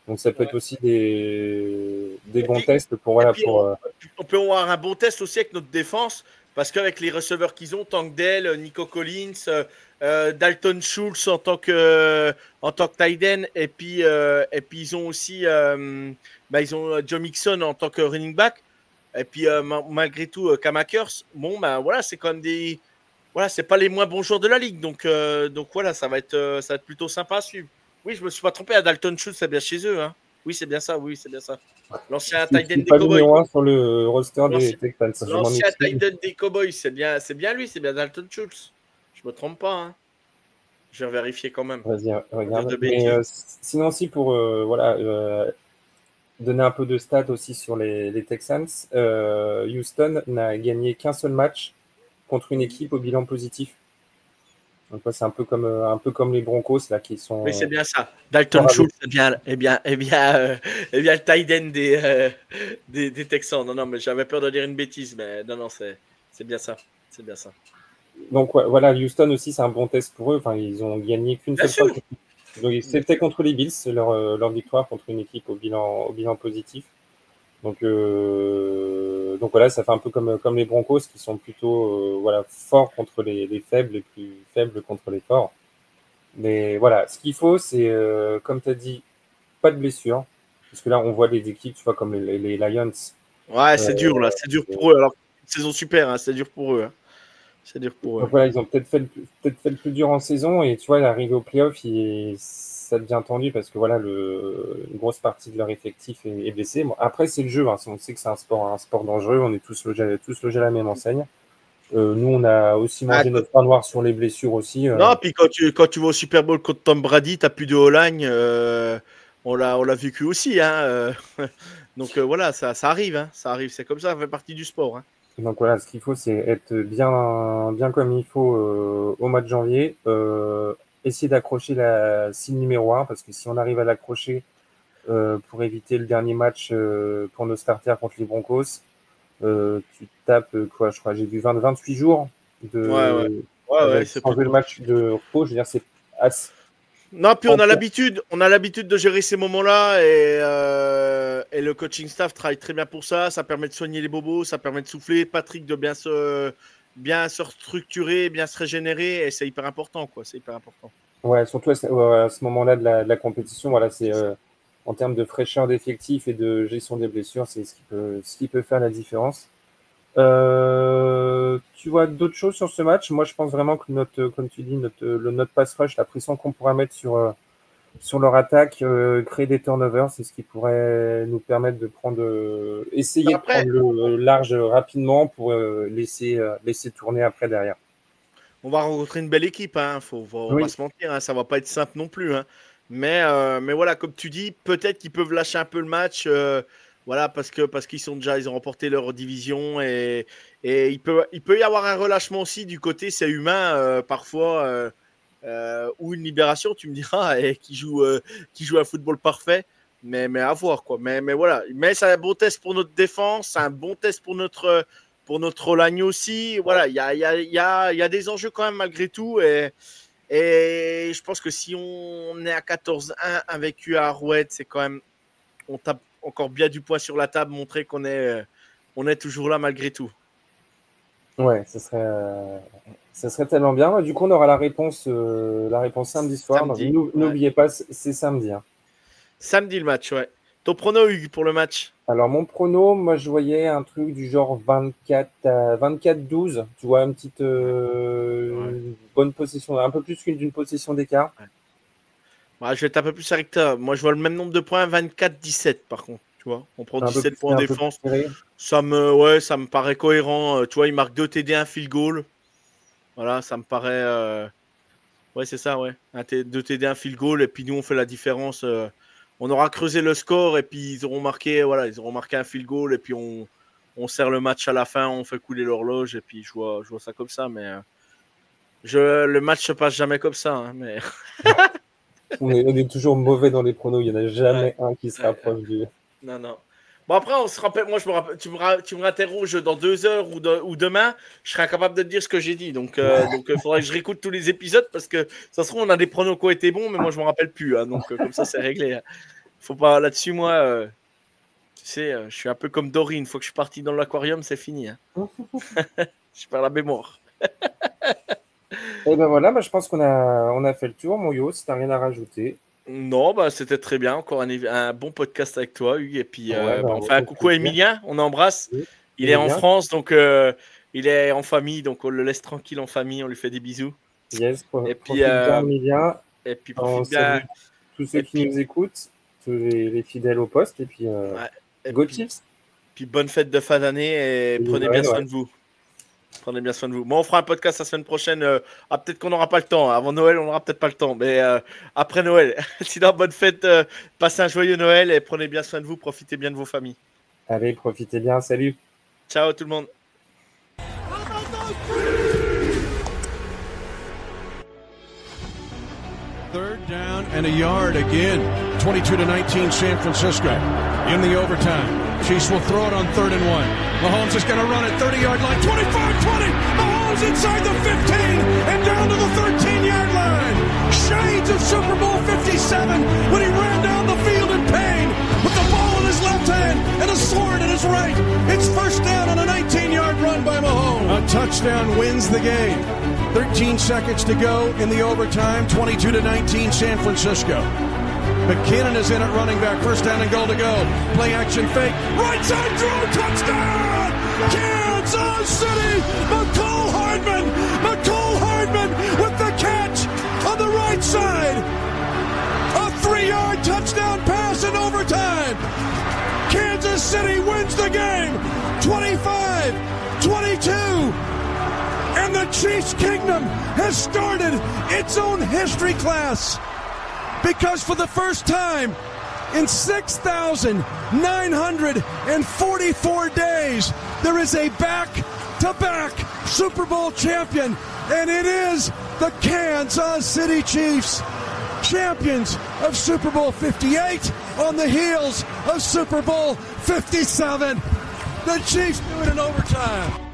Donc ça peut être aussi des bons tests pour on peut avoir un bon test aussi avec notre défense parce qu'avec les receveurs qu'ils ont, Tank Dell, Nico Collins, Dalton Schultz en tant que tight end et puis ils ont aussi ils ont Joe Mixon en tant que running back. Et puis, malgré tout, Cam Akers, bon, voilà, c'est quand même c'est pas les moins bons joueurs de la ligue. Donc voilà, ça va être plutôt sympa à suivre. Oui, je me suis pas trompé, à Dalton Schultz, c'est bien chez eux. Hein. Oui, c'est bien ça. L'ancien tight end des Cowboys. Sur le roster des Texans. L'ancien tight end des Cowboys, c'est bien lui, c'est bien Dalton Schultz. Je me trompe pas. Hein. Je vais vérifier quand même. Vas-y, regarde. Mais, sinon, aussi, pour donner un peu de stats aussi sur les Texans, Houston n'a gagné qu'un seul match contre une équipe au bilan positif. Donc c'est un peu comme les Broncos là qui sont. Oui, c'est bien ça. Dalton Schultz, c'est bien le tight end des Texans. Non, mais j'avais peur de dire une bêtise, mais non, c'est bien ça. C'est bien ça. Donc voilà, Houston aussi, c'est un bon test pour eux. Enfin, ils ont gagné qu'une seule fois. Donc c'était contre les Bills, leur victoire contre une équipe au bilan positif. Donc voilà, ça fait un peu comme les Broncos qui sont plutôt forts contre les faibles et plus faibles contre les forts. Mais voilà, ce qu'il faut, c'est comme tu as dit, pas de blessure. Parce que là, on voit des équipes, tu vois, comme les Lions. Ouais, c'est dur là, c'est dur pour eux. Alors, saison super, hein, c'est dur pour eux. Hein. C'est dur pour eux. Donc voilà, ils ont peut-être fait le plus dur en saison et tu vois, l'arrivée au playoff, ça devient tendu parce que voilà, une grosse partie de leur effectif est blessée. Bon, après, c'est le jeu. Hein. On sait que c'est un sport dangereux. On est tous logés à la même enseigne. Nous, on a aussi mangé notre pain noir sur les blessures aussi. Non, puis quand tu vas au Super Bowl contre Tom Brady, t'as plus de O-line. On l'a vécu aussi. Hein, donc voilà, ça arrive. Hein, ça arrive. C'est comme ça, ça fait partie du sport. Hein. Donc voilà, ce qu'il faut, c'est être bien comme il faut au mois de janvier. Essayer d'accrocher la cible numéro 1, parce que si on arrive à l'accrocher pour éviter le dernier match pour nos starters contre les Broncos, tu tapes quoi, je crois, j'ai vu 28 jours c'est changer le match de repos. Je veux dire, c'est assez. Non, puis on a l'habitude de gérer ces moments-là et le coaching staff travaille très bien pour ça. Ça permet de soigner les bobos, ça permet de souffler. Patrick de bien se restructurer, bien se régénérer, et c'est hyper important, quoi. C'est hyper important. Ouais, surtout à ce moment-là de la compétition, voilà, c'est en termes de fraîcheur d'effectifs et de gestion des blessures, c'est ce qui peut faire la différence. Tu vois d'autres choses sur ce match? Moi, je pense vraiment que comme tu dis, notre pass rush, la pression qu'on pourra mettre sur leur attaque, créer des turnovers, c'est ce qui pourrait nous permettre de essayer de prendre le large rapidement pour laisser tourner après derrière. On va rencontrer une belle équipe, hein. Faut pas se mentir, hein. Ça va pas être simple non plus, hein. Mais voilà, comme tu dis, peut-être qu'ils peuvent lâcher un peu le match. Voilà, parce qu'ils ils ont remporté leur division et il peut y avoir un relâchement aussi du côté, c'est humain parfois, ou une libération, tu me diras, et qui joue un football parfait, mais à voir, quoi. Mais voilà, mais c'est un bon test pour notre défense, c'est un bon test pour notre O-line aussi. Voilà, il y a des enjeux quand même malgré tout, et je pense que si on est à 14-1 avec Arrowhead, c'est quand même, on tape encore bien du poing sur la table, montrer qu'on est toujours là malgré tout. Ouais, ça serait tellement bien. Du coup, on aura la réponse samedi soir. N'oubliez pas, c'est samedi. Hein. Samedi le match, ouais. Ton prono, Hugues, pour le match? Alors, mon prono, moi, je voyais un truc du genre 24-12. Tu vois, une petite bonne possession, un peu plus d'une possession d'écart. Ouais. Bah, je vais être un peu plus avec toi. Moi, je vois le même nombre de points, 24-17 par contre. Tu vois, on prend 17 points en défense. Ça me paraît cohérent. Tu vois, il marque 2 TD, un field goal. Voilà, ça me paraît. Ouais, c'est ça, ouais. 2 TD, un field goal. Et puis nous, on fait la différence. On aura creusé le score et puis ils auront marqué un field goal. Et puis on serre le match à la fin. On fait couler l'horloge. Et puis je vois ça comme ça. Mais le match se passe jamais comme ça. Hein, mais. On est toujours mauvais dans les pronos. Il n'y en a jamais un qui se rapproche du. Non. Bon, après, on se rappelle. Moi, je me rappelle. Tu me réinterroges dans 2 heures ou demain. Je serai incapable de te dire ce que j'ai dit. Donc, il faudrait que je réécoute tous les épisodes parce que ça se trouve, on a des pronos qui ont été bons, mais moi, je ne me rappelle plus. Hein, donc, comme ça, c'est réglé. Hein. Faut pas là-dessus, moi. Tu sais, je suis un peu comme Dory. Une fois que je suis parti dans l'aquarium, c'est fini. Hein. Je perds la mémoire. Et ben voilà, je pense qu'on a fait le tour, mon Yo, si tu n'as rien à rajouter. Non, c'était très bien. Encore un bon podcast avec toi, Hugues. Et puis, on fait un coucou à Emilien, on embrasse. Oui. Il est en France, donc il est en famille, donc on le laisse tranquille en famille, on lui fait des bisous. Yes, profite bien, Emilien. Et puis, profite bien. Tous ceux qui nous écoutent, tous les fidèles au poste, et puis go Chiefs. Puis bonne fête de fin d'année et prenez bien soin de vous. Prenez bien soin de vous. Moi, on fera un podcast la semaine prochaine. Peut-être qu'on n'aura pas le temps. Avant Noël, on n'aura peut-être pas le temps. Mais après Noël. Sinon, bonne fête. Passez un joyeux Noël et prenez bien soin de vous. Profitez bien de vos familles. Allez, profitez bien. Salut. Ciao tout le monde. Third down and a yard again. 22-19 San Francisco. In the overtime. Chiefs will throw it on 3rd and 1. Mahomes is going to run it 30-yard line. 25-20. Mahomes inside the 15 and down to the 13-yard line. Shades of Super Bowl 57 when he ran down the field in pain with the ball in his left hand and a sword in his right. It's first down on a 19-yard run by Mahomes. A touchdown wins the game. 13 seconds to go in the overtime. 22-19 San Francisco. McKinnon is in at running back. First down and goal to go. Play action fake. Right side throw. Touchdown! Kansas City! McCole Hardman with the catch on the right side. 50-yard touchdown pass in overtime. Kansas City wins the game 25-22. And the Chiefs Kingdom has started its own history class, because for the first time in 6,944 days, there is a back-to-back Super Bowl champion, and it is the Kansas City Chiefs, champions of Super Bowl 58 on the heels of Super Bowl 57. The Chiefs do it in overtime.